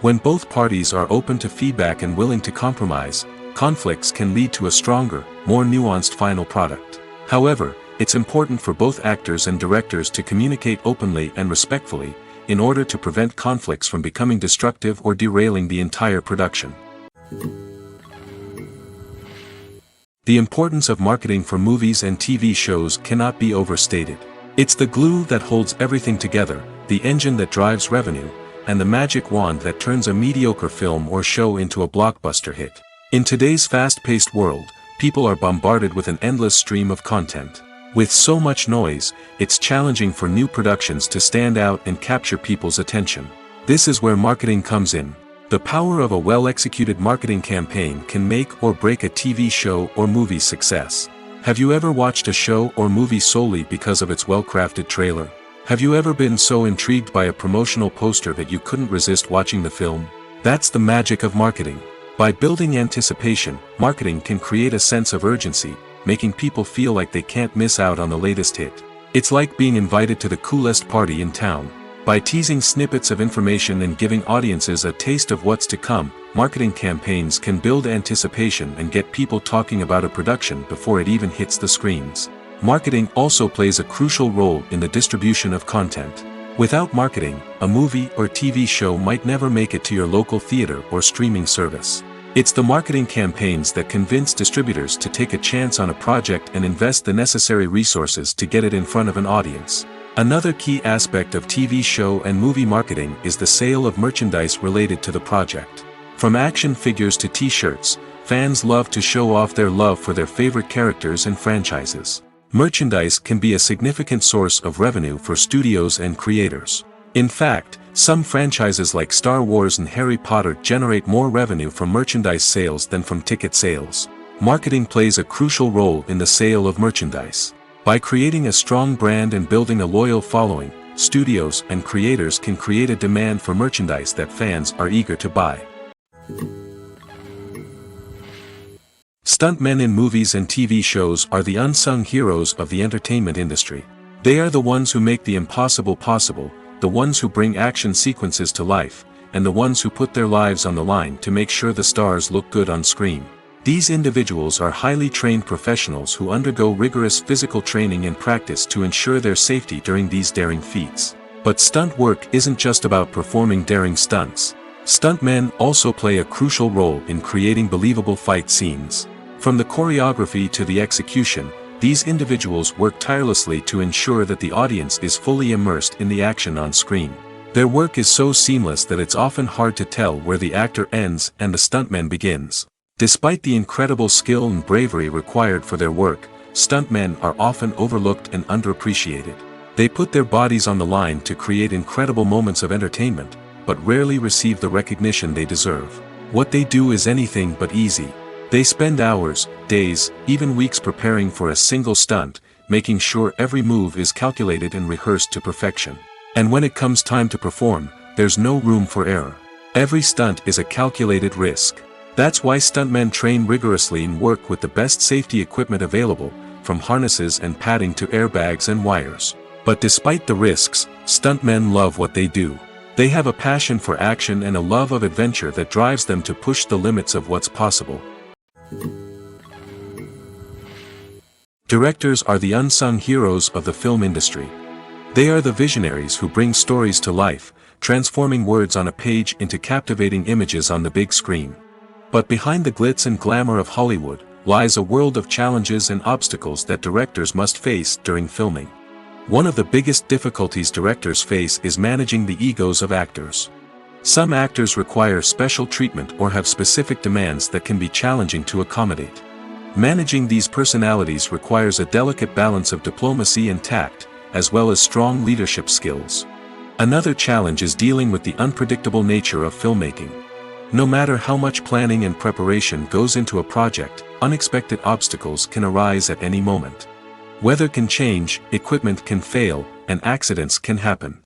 When both parties are open to feedback and willing to compromise, conflicts can lead to a stronger, more nuanced final product. However, it's important for both actors and directors to communicate openly and respectfully, in order to prevent conflicts from becoming destructive or derailing the entire production. The importance of marketing for movies and TV shows cannot be overstated. It's the glue that holds everything together, the engine that drives revenue, and the magic wand that turns a mediocre film or show into a blockbuster hit. In today's fast-paced world, people are bombarded with an endless stream of content. With so much noise, it's challenging for new productions to stand out and capture people's attention. This is where marketing comes in. The power of a well-executed marketing campaign can make or break a TV show or movie's success. Have you ever watched a show or movie solely because of its well-crafted trailer? Have you ever been so intrigued by a promotional poster that you couldn't resist watching the film? That's the magic of marketing. By building anticipation, marketing can create a sense of urgency, making people feel like they can't miss out on the latest hit. It's like being invited to the coolest party in town. By teasing snippets of information and giving audiences a taste of what's to come, marketing campaigns can build anticipation and get people talking about a production before it even hits the screens. Marketing also plays a crucial role in the distribution of content. Without marketing, a movie or TV show might never make it to your local theater or streaming service. It's the marketing campaigns that convince distributors to take a chance on a project and invest the necessary resources to get it in front of an audience. Another key aspect of TV show and movie marketing is the sale of merchandise related to the project. From action figures to t-shirts, fans love to show off their love for their favorite characters and franchises. Merchandise can be a significant source of revenue for studios and creators. In fact, some franchises like Star Wars and Harry Potter generate more revenue from merchandise sales than from ticket sales. Marketing plays a crucial role in the sale of merchandise. By creating a strong brand and building a loyal following, studios and creators can create a demand for merchandise that fans are eager to buy. Stuntmen in movies and TV shows are the unsung heroes of the entertainment industry. They are the ones who make the impossible possible, the ones who bring action sequences to life, and the ones who put their lives on the line to make sure the stars look good on screen. These individuals are highly trained professionals who undergo rigorous physical training and practice to ensure their safety during these daring feats. But stunt work isn't just about performing daring stunts. Stuntmen also play a crucial role in creating believable fight scenes. From the choreography to the execution, these individuals work tirelessly to ensure that the audience is fully immersed in the action on screen. Their work is so seamless that it's often hard to tell where the actor ends and the stuntman begins. Despite the incredible skill and bravery required for their work, stuntmen are often overlooked and underappreciated. They put their bodies on the line to create incredible moments of entertainment, but rarely receive the recognition they deserve. What they do is anything but easy. They spend hours, days, even weeks preparing for a single stunt, making sure every move is calculated and rehearsed to perfection. And when it comes time to perform, there's no room for error. Every stunt is a calculated risk. That's why stuntmen train rigorously and work with the best safety equipment available, from harnesses and padding to airbags and wires. But despite the risks, stuntmen love what they do. They have a passion for action and a love of adventure that drives them to push the limits of what's possible. Directors are the unsung heroes of the film industry. They are the visionaries who bring stories to life, transforming words on a page into captivating images on the big screen. But behind the glitz and glamour of Hollywood lies a world of challenges and obstacles that directors must face during filming. One of the biggest difficulties directors face is managing the egos of actors. Some actors require special treatment or have specific demands that can be challenging to accommodate. Managing these personalities requires a delicate balance of diplomacy and tact, as well as strong leadership skills. Another challenge is dealing with the unpredictable nature of filmmaking. No matter how much planning and preparation goes into a project, unexpected obstacles can arise at any moment. Weather can change, equipment can fail, and accidents can happen.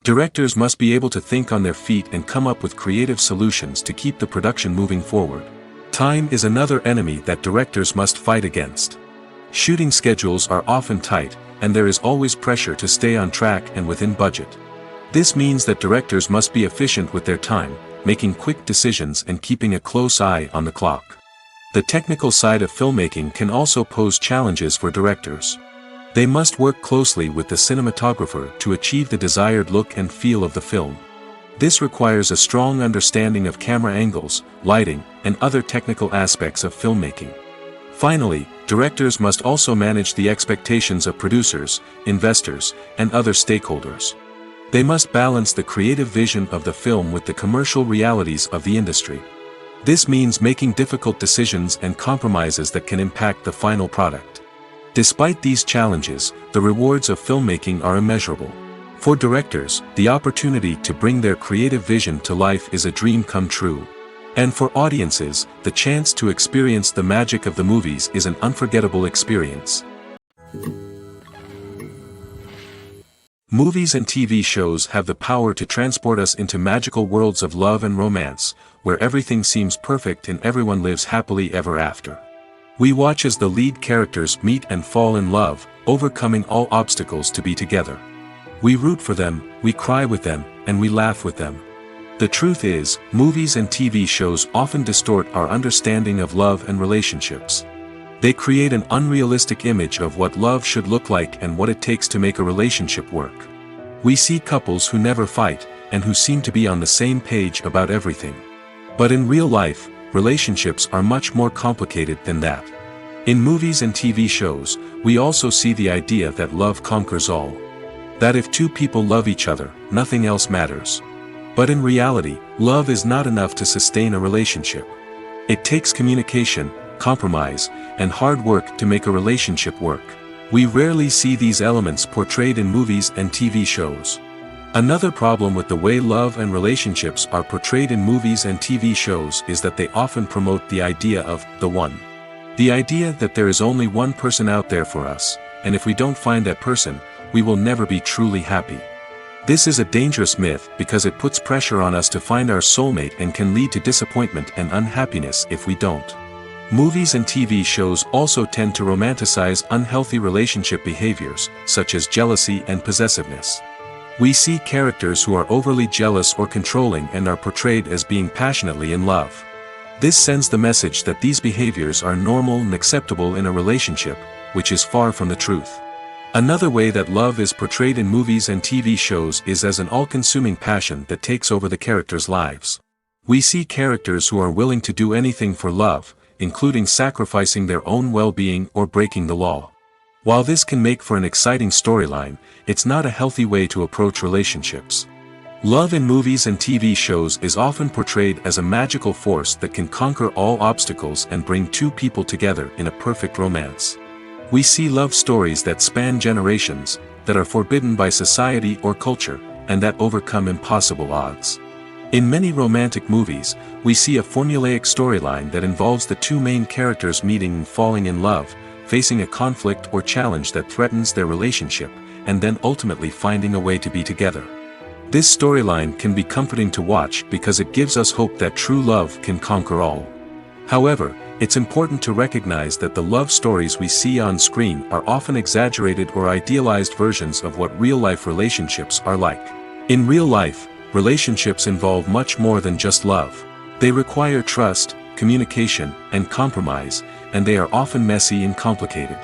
Directors must be able to think on their feet and come up with creative solutions to keep the production moving forward. Time is another enemy that directors must fight against. Shooting schedules are often tight, and there is always pressure to stay on track and within budget. This means that directors must be efficient with their time, making quick decisions and keeping a close eye on the clock. The technical side of filmmaking can also pose challenges for directors. They must work closely with the cinematographer to achieve the desired look and feel of the film. This requires a strong understanding of camera angles, lighting, and other technical aspects of filmmaking. Finally, directors must also manage the expectations of producers, investors, and other stakeholders. They must balance the creative vision of the film with the commercial realities of the industry. This means making difficult decisions and compromises that can impact the final product. Despite these challenges, the rewards of filmmaking are immeasurable. For directors, the opportunity to bring their creative vision to life is a dream come true. And for audiences, the chance to experience the magic of the movies is an unforgettable experience. Movies and TV shows have the power to transport us into magical worlds of love and romance, where everything seems perfect and everyone lives happily ever after. We watch as the lead characters meet and fall in love, overcoming all obstacles to be together. We root for them, we cry with them, and we laugh with them. The truth is, movies and TV shows often distort our understanding of love and relationships. They create an unrealistic image of what love should look like and what it takes to make a relationship work. We see couples who never fight, and who seem to be on the same page about everything. But in real life, relationships are much more complicated than that. In movies and TV shows, we also see the idea that love conquers all. That if two people love each other, nothing else matters. But in reality, love is not enough to sustain a relationship. It takes communication, compromise, and hard work to make a relationship work. We rarely see these elements portrayed in movies and TV shows. Another problem with the way love and relationships are portrayed in movies and TV shows is that they often promote the idea of the one. The idea that there is only one person out there for us, and if we don't find that person, we will never be truly happy. This is a dangerous myth because it puts pressure on us to find our soulmate and can lead to disappointment and unhappiness if we don't. Movies and TV shows also tend to romanticize unhealthy relationship behaviors, such as jealousy and possessiveness. We see characters who are overly jealous or controlling and are portrayed as being passionately in love. This sends the message that these behaviors are normal and acceptable in a relationship, which is far from the truth. Another way that love is portrayed in movies and TV shows is as an all-consuming passion that takes over the characters' lives. We see characters who are willing to do anything for love, including sacrificing their own well-being or breaking the law. While this can make for an exciting storyline, it's not a healthy way to approach relationships. Love in movies and TV shows is often portrayed as a magical force that can conquer all obstacles and bring two people together in a perfect romance. We see love stories that span generations, that are forbidden by society or culture, and that overcome impossible odds. In many romantic movies, we see a formulaic storyline that involves the two main characters meeting and falling in love, facing a conflict or challenge that threatens their relationship, and then ultimately finding a way to be together. This storyline can be comforting to watch because it gives us hope that true love can conquer all. However, it's important to recognize that the love stories we see on screen are often exaggerated or idealized versions of what real-life relationships are like. In real life, relationships involve much more than just love. They require trust, communication, and compromise, and they are often messy and complicated.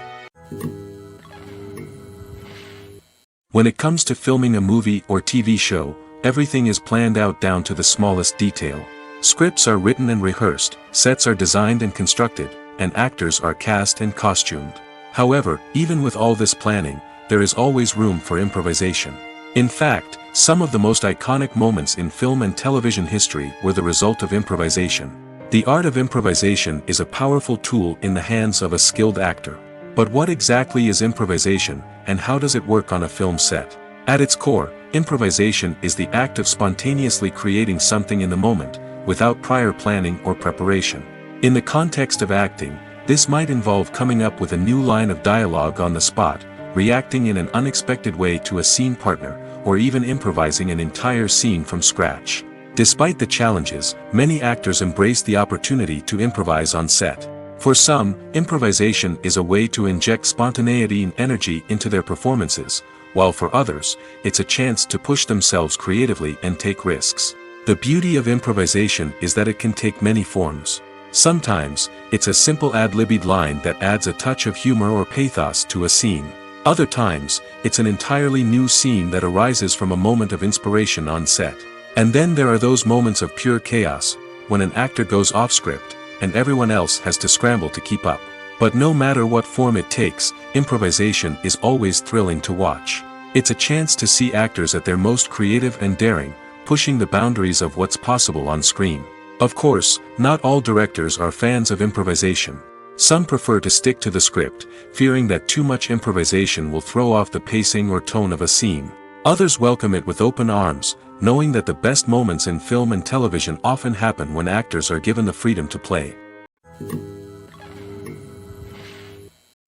When it comes to filming a movie or TV show, everything is planned out down to the smallest detail. Scripts are written and rehearsed, sets are designed and constructed, and actors are cast and costumed. However, even with all this planning, there is always room for improvisation. In fact, some of the most iconic moments in film and television history were the result of improvisation. The art of improvisation is a powerful tool in the hands of a skilled actor. But what exactly is improvisation, and how does it work on a film set? At its core, improvisation is the act of spontaneously creating something in the moment, without prior planning or preparation. In the context of acting, this might involve coming up with a new line of dialogue on the spot, reacting in an unexpected way to a scene partner, or even improvising an entire scene from scratch. Despite the challenges, many actors embrace the opportunity to improvise on set. For some, improvisation is a way to inject spontaneity and energy into their performances, while for others, it's a chance to push themselves creatively and take risks. The beauty of improvisation is that it can take many forms. Sometimes, it's a simple ad-libbed line that adds a touch of humor or pathos to a scene. Other times, it's an entirely new scene that arises from a moment of inspiration on set. And then there are those moments of pure chaos, when an actor goes off script, and everyone else has to scramble to keep up. But no matter what form it takes, improvisation is always thrilling to watch. It's a chance to see actors at their most creative and daring, pushing the boundaries of what's possible on screen. Of course, not all directors are fans of improvisation. Some prefer to stick to the script, fearing that too much improvisation will throw off the pacing or tone of a scene. Others welcome it with open arms, knowing that the best moments in film and television often happen when actors are given the freedom to play.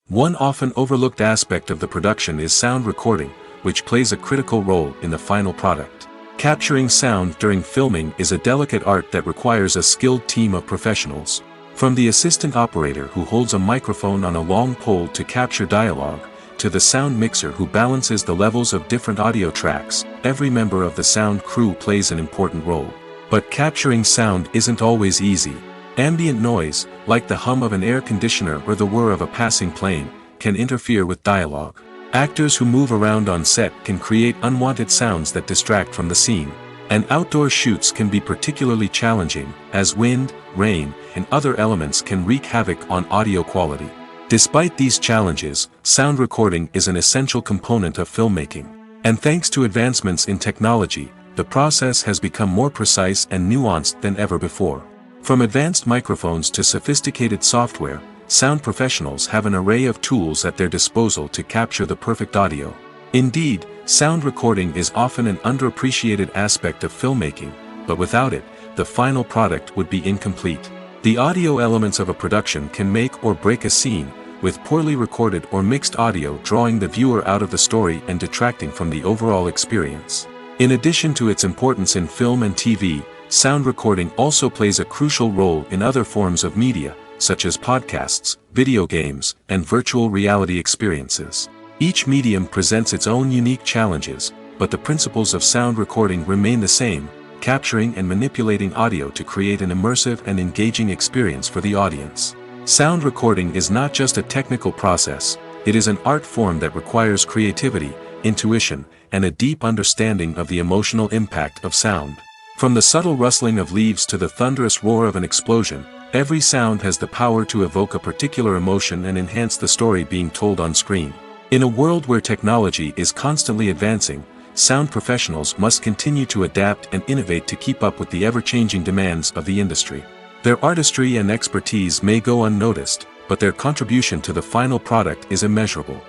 One often overlooked aspect of the production is sound recording, which plays a critical role in the final product. Capturing sound during filming is a delicate art that requires a skilled team of professionals. From the assistant operator who holds a microphone on a long pole to capture dialogue, to the sound mixer who balances the levels of different audio tracks, every member of the sound crew plays an important role. But capturing sound isn't always easy. Ambient noise, like the hum of an air conditioner or the whir of a passing plane, can interfere with dialogue. Actors who move around on set can create unwanted sounds that distract from the scene. And outdoor shoots can be particularly challenging, as wind, rain, and other elements can wreak havoc on audio quality. Despite these challenges, sound recording is an essential component of filmmaking. And thanks to advancements in technology, the process has become more precise and nuanced than ever before. From advanced microphones to sophisticated software, sound professionals have an array of tools at their disposal to capture the perfect audio. Indeed, sound recording is often an underappreciated aspect of filmmaking, but without it, the final product would be incomplete. The audio elements of a production can make or break a scene, with poorly recorded or mixed audio drawing the viewer out of the story and detracting from the overall experience. In addition to its importance in film and TV, sound recording also plays a crucial role in other forms of media, such as podcasts, video games, and virtual reality experiences. Each medium presents its own unique challenges, but the principles of sound recording remain the same: capturing and manipulating audio to create an immersive and engaging experience for the audience. Sound recording is not just a technical process, it is an art form that requires creativity, intuition, and a deep understanding of the emotional impact of sound. From the subtle rustling of leaves to the thunderous roar of an explosion, every sound has the power to evoke a particular emotion and enhance the story being told on screen. In a world where technology is constantly advancing, sound professionals must continue to adapt and innovate to keep up with the ever-changing demands of the industry. Their artistry and expertise may go unnoticed, but their contribution to the final product is immeasurable.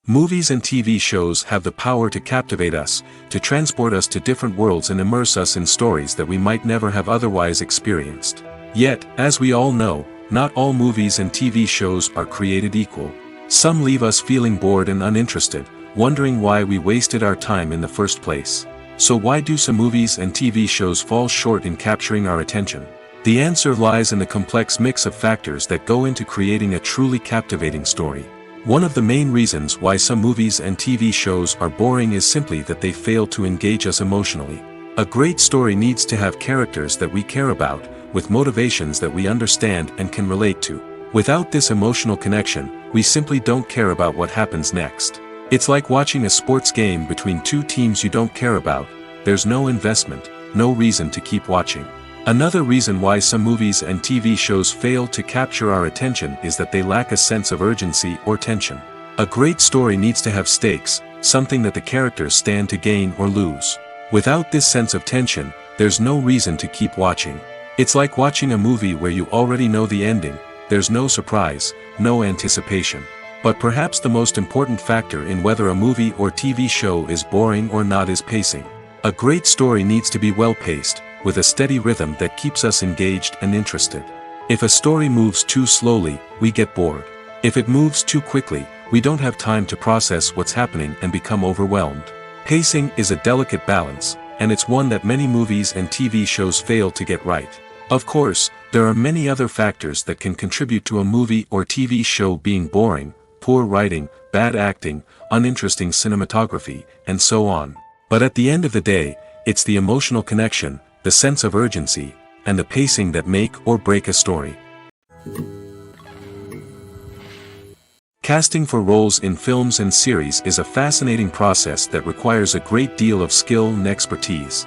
Movies and TV shows have the power to captivate us, to transport us to different worlds and immerse us in stories that we might never have otherwise experienced. Yet, as we all know, not all movies and TV shows are created equal. Some leave us feeling bored and uninterested, wondering why we wasted our time in the first place. So why do some movies and TV shows fall short in capturing our attention? The answer lies in the complex mix of factors that go into creating a truly captivating story. One of the main reasons why some movies and TV shows are boring is simply that they fail to engage us emotionally. A great story needs to have characters that we care about, with motivations that we understand and can relate to. Without this emotional connection, we simply don't care about what happens next. It's like watching a sports game between two teams you don't care about. There's no investment, no reason to keep watching. Another reason why some movies and TV shows fail to capture our attention is that they lack a sense of urgency or tension. A great story needs to have stakes, something that the characters stand to gain or lose. Without this sense of tension, there's no reason to keep watching. It's like watching a movie where you already know the ending. There's no surprise, no anticipation. But perhaps the most important factor in whether a movie or TV show is boring or not is pacing. A great story needs to be well-paced, with a steady rhythm that keeps us engaged and interested. If a story moves too slowly, we get bored. If it moves too quickly, we don't have time to process what's happening and become overwhelmed. Pacing is a delicate balance, and it's one that many movies and TV shows fail to get right. Of course, there are many other factors that can contribute to a movie or TV show being boring: poor writing, bad acting, uninteresting cinematography, and so on. But at the end of the day, it's the emotional connection, the sense of urgency, and the pacing that make or break a story. Casting for roles in films and series is a fascinating process that requires a great deal of skill and expertise.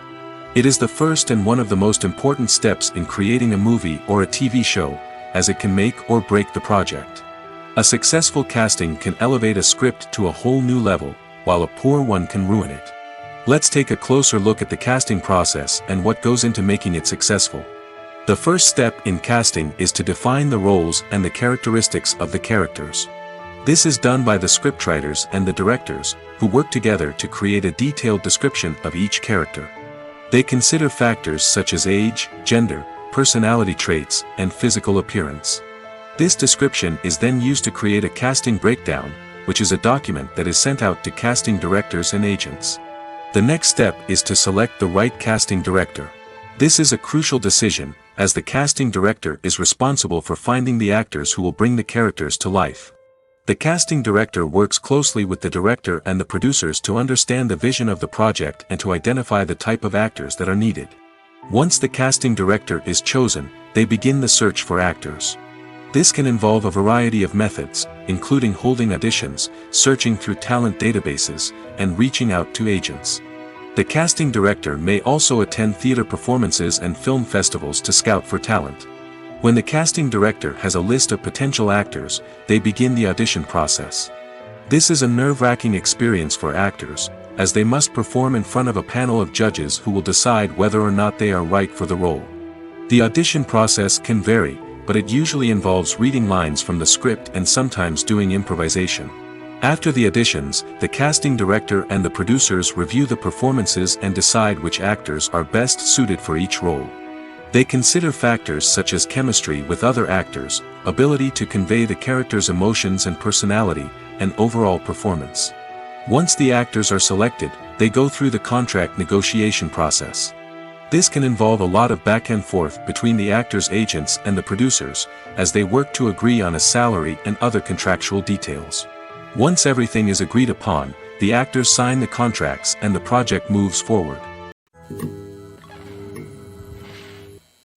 It is the first and one of the most important steps in creating a movie or a TV show, as it can make or break the project. A successful casting can elevate a script to a whole new level, while a poor one can ruin it. Let's take a closer look at the casting process and what goes into making it successful. The first step in casting is to define the roles and the characteristics of the characters. This is done by the scriptwriters and the directors, who work together to create a detailed description of each character. They consider factors such as age, gender, personality traits, and physical appearance. This description is then used to create a casting breakdown, which is a document that is sent out to casting directors and agents. The next step is to select the right casting director. This is a crucial decision, as the casting director is responsible for finding the actors who will bring the characters to life. The casting director works closely with the director and the producers to understand the vision of the project and to identify the type of actors that are needed. Once the casting director is chosen, they begin the search for actors. This can involve a variety of methods, including holding auditions, searching through talent databases, and reaching out to agents. The casting director may also attend theater performances and film festivals to scout for talent. When the casting director has a list of potential actors, they begin the audition process. This is a nerve-wracking experience for actors, as they must perform in front of a panel of judges who will decide whether or not they are right for the role. The audition process can vary, but it usually involves reading lines from the script and sometimes doing improvisation. After the auditions, the casting director and the producers review the performances and decide which actors are best suited for each role. They consider factors such as chemistry with other actors, ability to convey the character's emotions and personality, and overall performance. Once the actors are selected, they go through the contract negotiation process. This can involve a lot of back and forth between the actors' agents and the producers, as they work to agree on a salary and other contractual details. Once everything is agreed upon, the actors sign the contracts and the project moves forward.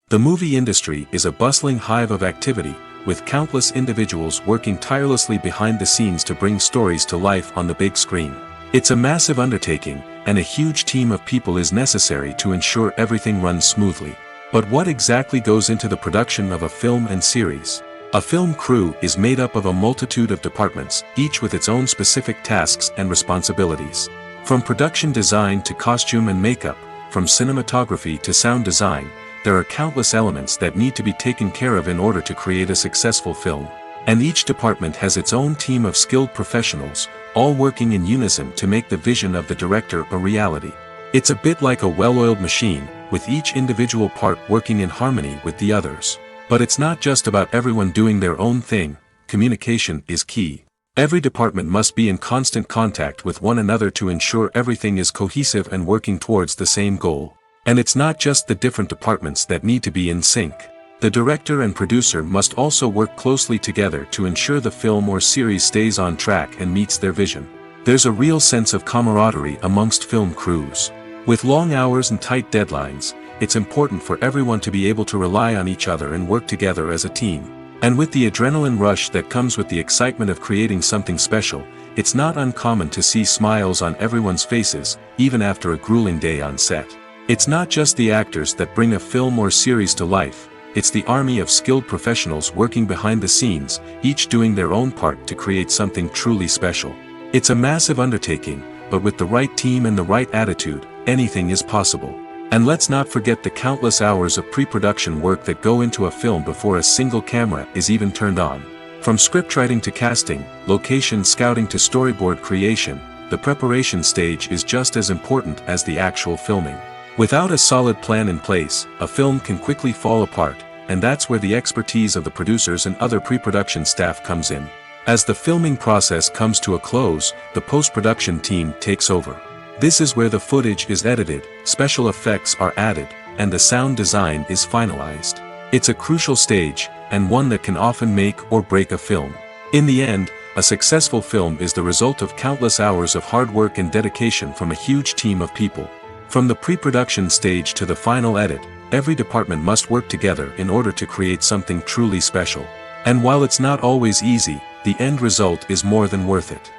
The movie industry is a bustling hive of activity, with countless individuals working tirelessly behind the scenes to bring stories to life on the big screen. It's a massive undertaking, and a huge team of people is necessary to ensure everything runs smoothly. But what exactly goes into the production of a film and series? A film crew is made up of a multitude of departments, each with its own specific tasks and responsibilities. From production design to costume and makeup, from cinematography to sound design, there are countless elements that need to be taken care of in order to create a successful film. And each department has its own team of skilled professionals, all working in unison to make the vision of the director a reality. It's a bit like a well-oiled machine, with each individual part working in harmony with the others. But it's not just about everyone doing their own thing. Communication is key. Every department must be in constant contact with one another to ensure everything is cohesive and working towards the same goal. And it's not just the different departments that need to be in sync. The director and producer must also work closely together to ensure the film or series stays on track and meets their vision. There's a real sense of camaraderie amongst film crews. With long hours and tight deadlines, it's important for everyone to be able to rely on each other and work together as a team. And with the adrenaline rush that comes with the excitement of creating something special, it's not uncommon to see smiles on everyone's faces, even after a grueling day on set. It's not just the actors that bring a film or series to life, it's the army of skilled professionals working behind the scenes, each doing their own part to create something truly special. It's a massive undertaking, but with the right team and the right attitude, anything is possible. And let's not forget the countless hours of pre-production work that go into a film before a single camera is even turned on. From scriptwriting to casting, location scouting to storyboard creation, the preparation stage is just as important as the actual filming. Without a solid plan in place, a film can quickly fall apart, and that's where the expertise of the producers and other pre-production staff comes in. As the filming process comes to a close, the post-production team takes over. This is where the footage is edited, special effects are added, and the sound design is finalized. It's a crucial stage, and one that can often make or break a film. In the end, a successful film is the result of countless hours of hard work and dedication from a huge team of people. From the pre-production stage to the final edit, every department must work together in order to create something truly special. And while it's not always easy, the end result is more than worth it.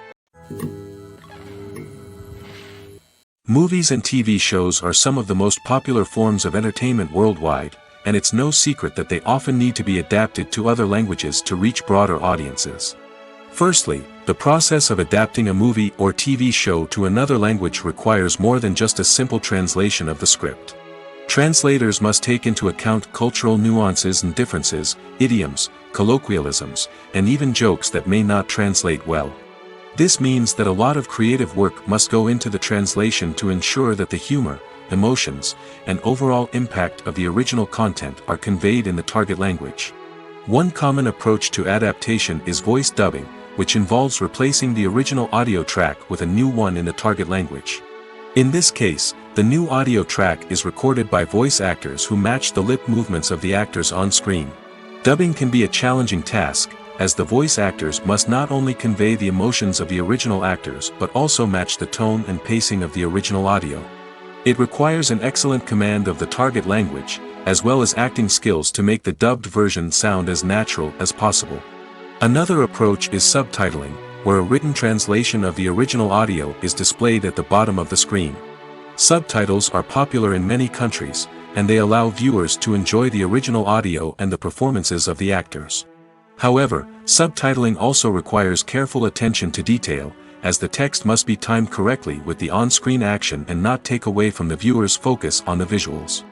Movies and TV shows are some of the most popular forms of entertainment worldwide, and it's no secret that they often need to be adapted to other languages to reach broader audiences. Firstly, the process of adapting a movie or TV show to another language requires more than just a simple translation of the script. Translators must take into account cultural nuances and differences, idioms, colloquialisms, and even jokes that may not translate well. This means that a lot of creative work must go into the translation to ensure that the humor, emotions, and overall impact of the original content are conveyed in the target language. One common approach to adaptation is voice dubbing, which involves replacing the original audio track with a new one in the target language. In this case, the new audio track is recorded by voice actors who match the lip movements of the actors on screen. Dubbing can be a challenging task, as the voice actors must not only convey the emotions of the original actors but also match the tone and pacing of the original audio. It requires an excellent command of the target language, as well as acting skills to make the dubbed version sound as natural as possible. Another approach is subtitling, where a written translation of the original audio is displayed at the bottom of the screen. Subtitles are popular in many countries, and they allow viewers to enjoy the original audio and the performances of the actors. However, subtitling also requires careful attention to detail, as the text must be timed correctly with the on-screen action and not take away from the viewer's focus on the visuals.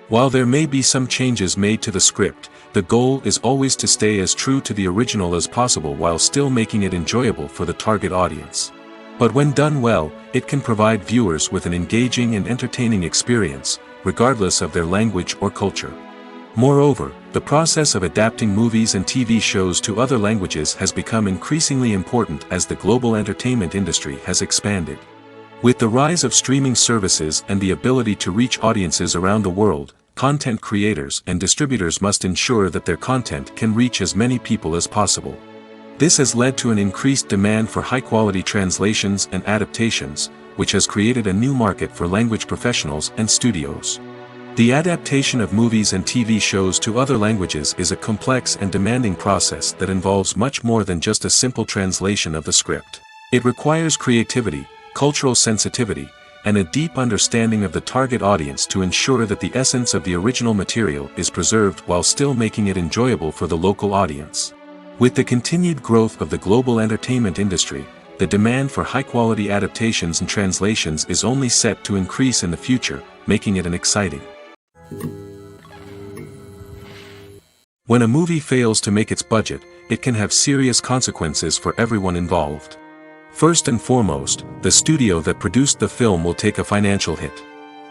While there may be some changes made to the script, the goal is always to stay as true to the original as possible while still making it enjoyable for the target audience. But when done well, it can provide viewers with an engaging and entertaining experience, regardless of their language or culture. Moreover, the process of adapting movies and TV shows to other languages has become increasingly important as the global entertainment industry has expanded. With the rise of streaming services and the ability to reach audiences around the world, content creators and distributors must ensure that their content can reach as many people as possible. This has led to an increased demand for high-quality translations and adaptations, which has created a new market for language professionals and studios. The adaptation of movies and TV shows to other languages is a complex and demanding process that involves much more than just a simple translation of the script. It requires creativity, cultural sensitivity, and a deep understanding of the target audience to ensure that the essence of the original material is preserved while still making it enjoyable for the local audience. With the continued growth of the global entertainment industry, the demand for high-quality adaptations and translations is only set to increase in the future, making it exciting. When a movie fails to make its budget, it can have serious consequences for everyone involved. First and foremost, the studio that produced the film will take a financial hit.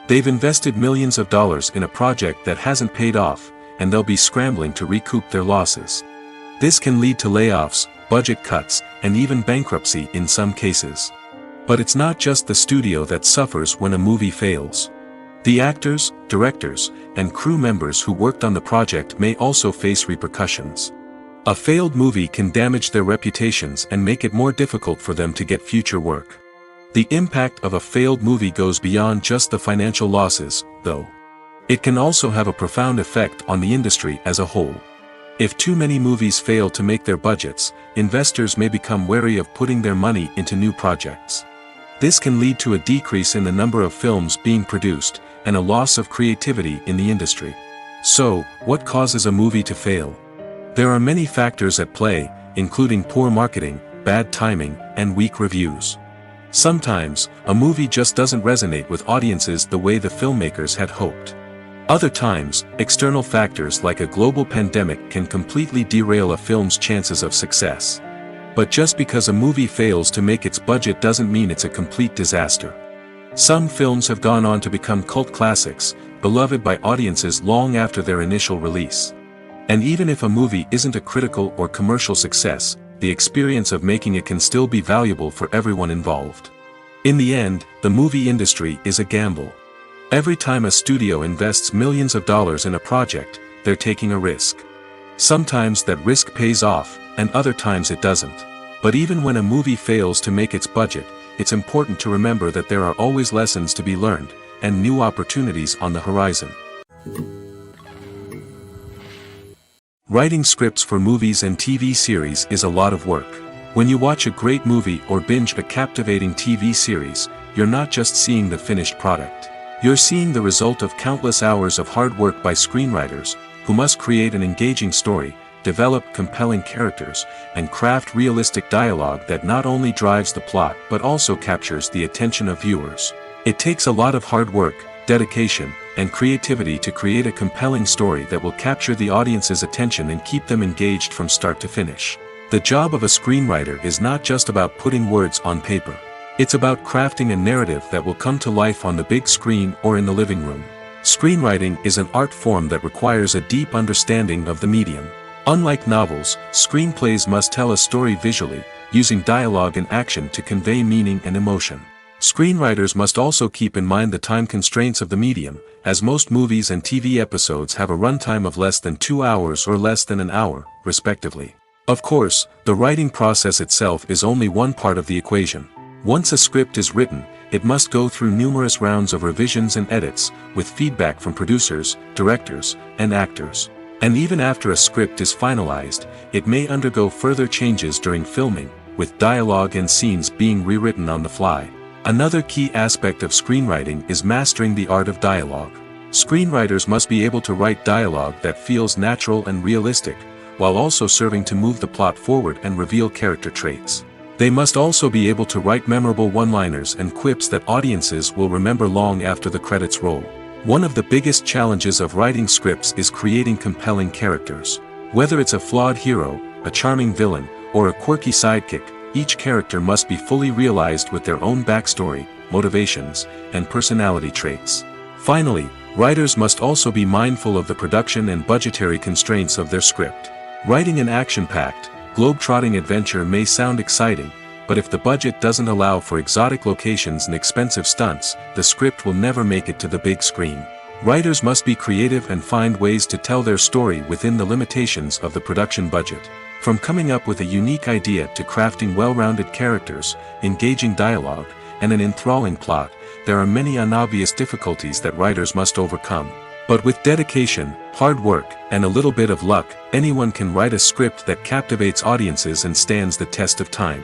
They've invested millions of dollars in a project that hasn't paid off, and they'll be scrambling to recoup their losses. This can lead to layoffs, budget cuts, and even bankruptcy in some cases. But it's not just the studio that suffers when a movie fails. The actors, directors, and crew members who worked on the project may also face repercussions. A failed movie can damage their reputations and make it more difficult for them to get future work. The impact of a failed movie goes beyond just the financial losses, though. It can also have a profound effect on the industry as a whole. If too many movies fail to make their budgets, investors may become wary of putting their money into new projects. This can lead to a decrease in the number of films being produced, and a loss of creativity in the industry. So, what causes a movie to fail? There are many factors at play, including poor marketing, bad timing, and weak reviews. Sometimes, a movie just doesn't resonate with audiences the way the filmmakers had hoped. Other times, external factors like a global pandemic can completely derail a film's chances of success. But just because a movie fails to make its budget doesn't mean it's a complete disaster. Some films have gone on to become cult classics, beloved by audiences long after their initial release. And even if a movie isn't a critical or commercial success, the experience of making it can still be valuable for everyone involved. In the end, the movie industry is a gamble. Every time a studio invests millions of dollars in a project, they're taking a risk. Sometimes that risk pays off, and other times it doesn't. But even when a movie fails to make its budget, it's important to remember that there are always lessons to be learned, and new opportunities on the horizon. Writing scripts for movies and TV series is a lot of work. When you watch a great movie or binge a captivating TV series, you're not just seeing the finished product. You're seeing the result of countless hours of hard work by screenwriters, who must create an engaging story, develop compelling characters, and craft realistic dialogue that not only drives the plot but also captures the attention of viewers. It takes a lot of hard work, dedication, and creativity to create a compelling story that will capture the audience's attention and keep them engaged from start to finish. The job of a screenwriter is not just about putting words on paper. It's about crafting a narrative that will come to life on the big screen or in the living room. Screenwriting is an art form that requires a deep understanding of the medium. Unlike novels, screenplays must tell a story visually, using dialogue and action to convey meaning and emotion. Screenwriters must also keep in mind the time constraints of the medium, as most movies and TV episodes have a runtime of less than 2 hours or less than an hour, respectively. Of course, the writing process itself is only one part of the equation. Once a script is written, it must go through numerous rounds of revisions and edits, with feedback from producers, directors, and actors. And even after a script is finalized, it may undergo further changes during filming, with dialogue and scenes being rewritten on the fly. Another key aspect of screenwriting is mastering the art of dialogue. Screenwriters must be able to write dialogue that feels natural and realistic, while also serving to move the plot forward and reveal character traits. They must also be able to write memorable one-liners and quips that audiences will remember long after the credits roll. One of the biggest challenges of writing scripts is creating compelling characters. Whether it's a flawed hero, a charming villain, or a quirky sidekick, each character must be fully realized with their own backstory, motivations, and personality traits. Finally, writers must also be mindful of the production and budgetary constraints of their script. Writing an action-packed, globe-trotting adventure may sound exciting, but if the budget doesn't allow for exotic locations and expensive stunts, the script will never make it to the big screen. Writers must be creative and find ways to tell their story within the limitations of the production budget. From coming up with a unique idea to crafting well-rounded characters, engaging dialogue, and an enthralling plot, there are many unobvious difficulties that writers must overcome. But with dedication, hard work, and a little bit of luck, anyone can write a script that captivates audiences and stands the test of time.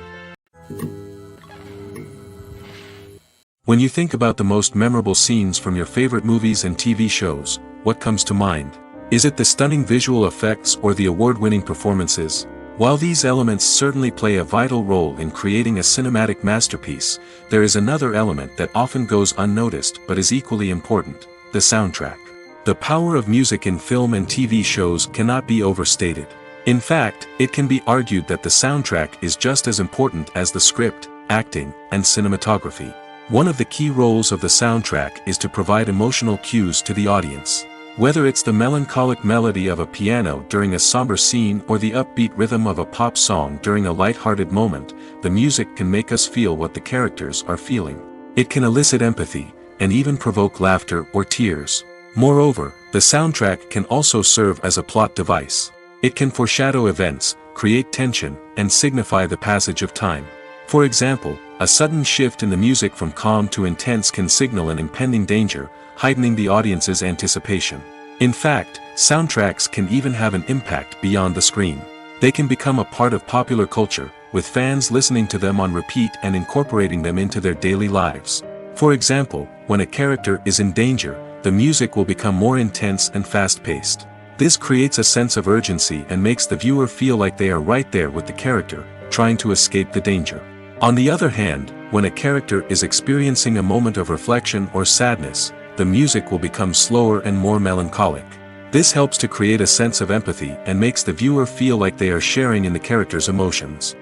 When you think about the most memorable scenes from your favorite movies and TV shows, what comes to mind? Is it the stunning visual effects or the award-winning performances? While these elements certainly play a vital role in creating a cinematic masterpiece, there is another element that often goes unnoticed but is equally important: the soundtrack. The power of music in film and TV shows cannot be overstated. In fact, it can be argued that the soundtrack is just as important as the script, acting, and cinematography. One of the key roles of the soundtrack is to provide emotional cues to the audience. Whether it's the melancholic melody of a piano during a somber scene or the upbeat rhythm of a pop song during a light-hearted moment, the music can make us feel what the characters are feeling. It can elicit empathy, and even provoke laughter or tears. Moreover, the soundtrack can also serve as a plot device. It can foreshadow events, create tension, and signify the passage of time. For example, a sudden shift in the music from calm to intense can signal an impending danger, heightening the audience's anticipation. In fact, Soundtracks can even have an impact beyond the screen. They can become a part of popular culture, with fans listening to them on repeat and incorporating them into their daily lives. For example, when a character is in danger, the music will become more intense and fast-paced. This creates a sense of urgency and makes the viewer feel like they are right there with the character, trying to escape the danger. On the other hand, when a character is experiencing a moment of reflection or sadness, the music will become slower and more melancholic. This helps to create a sense of empathy and makes the viewer feel like they are sharing in the character's emotions.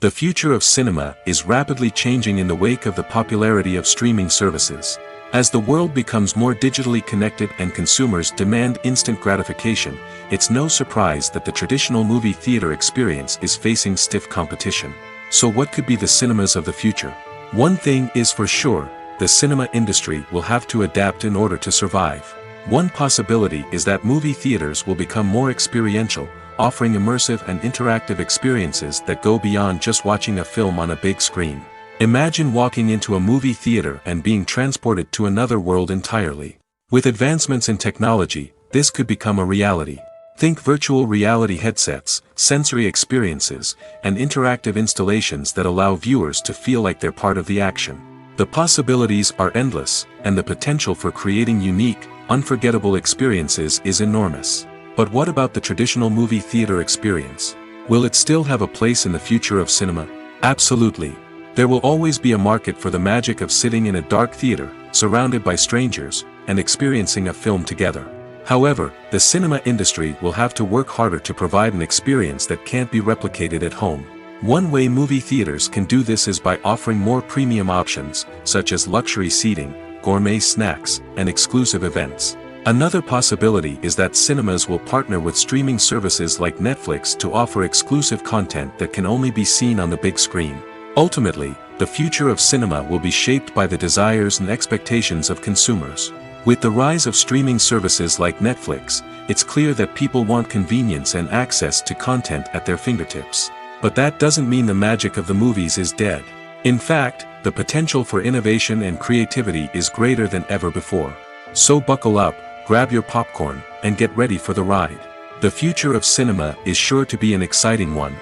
The future of cinema is rapidly changing in the wake of the popularity of streaming services. As the world becomes more digitally connected and consumers demand instant gratification, it's no surprise that the traditional movie theater experience is facing stiff competition. So what could be the cinemas of the future? One thing is for sure, the cinema industry will have to adapt in order to survive. One possibility is that movie theaters will become more experiential, offering immersive and interactive experiences that go beyond just watching a film on a big screen. Imagine walking into a movie theater and being transported to another world entirely. With advancements in technology, this could become a reality. Think virtual reality headsets, sensory experiences, and interactive installations that allow viewers to feel like they're part of the action. The possibilities are endless, and the potential for creating unique, unforgettable experiences is enormous. But what about the traditional movie theater experience? Will it still have a place in the future of cinema? Absolutely. There will always be a market for the magic of sitting in a dark theater, surrounded by strangers, and experiencing a film together. However, the cinema industry will have to work harder to provide an experience that can't be replicated at home. One way movie theaters can do this is by offering more premium options, such as luxury seating, gourmet snacks, and exclusive events. Another possibility is that cinemas will partner with streaming services like Netflix to offer exclusive content that can only be seen on the big screen. Ultimately, the future of cinema will be shaped by the desires and expectations of consumers. With the rise of streaming services like Netflix, it's clear that people want convenience and access to content at their fingertips. But that doesn't mean the magic of the movies is dead. In fact, the potential for innovation and creativity is greater than ever before. So buckle up, grab your popcorn, and get ready for the ride. The future of cinema is sure to be an exciting one.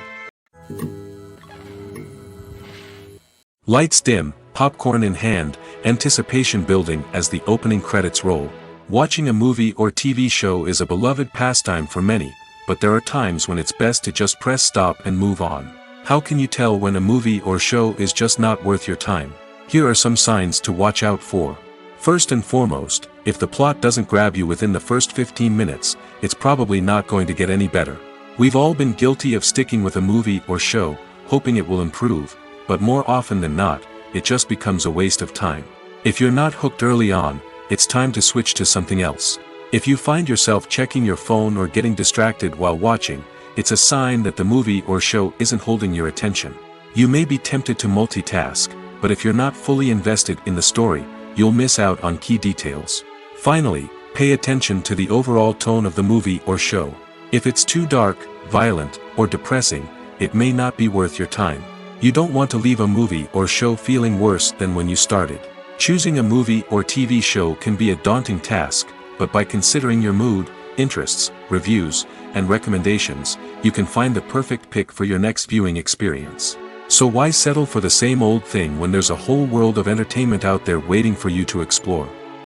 Lights dim, popcorn in hand, anticipation building as the opening credits roll. Watching a movie or TV show is a beloved pastime for many, but there are times when it's best to just press stop and move on. How can you tell when a movie or show is just not worth your time? Here are some signs to watch out for. First and foremost, if the plot doesn't grab you within the first 15 minutes, it's probably not going to get any better. We've all been guilty of sticking with a movie or show, hoping it will improve, but more often than not, it just becomes a waste of time. If you're not hooked early on, it's time to switch to something else. If you find yourself checking your phone or getting distracted while watching, it's a sign that the movie or show isn't holding your attention. You may be tempted to multitask, but if you're not fully invested in the story, you'll miss out on key details. Finally, pay attention to the overall tone of the movie or show. If it's too dark, violent, or depressing, it may not be worth your time. You don't want to leave a movie or show feeling worse than when you started. Choosing a movie or TV show can be a daunting task, but by considering your mood, interests, reviews, and recommendations, you can find the perfect pick for your next viewing experience. So why settle for the same old thing when there's a whole world of entertainment out there waiting for you to explore?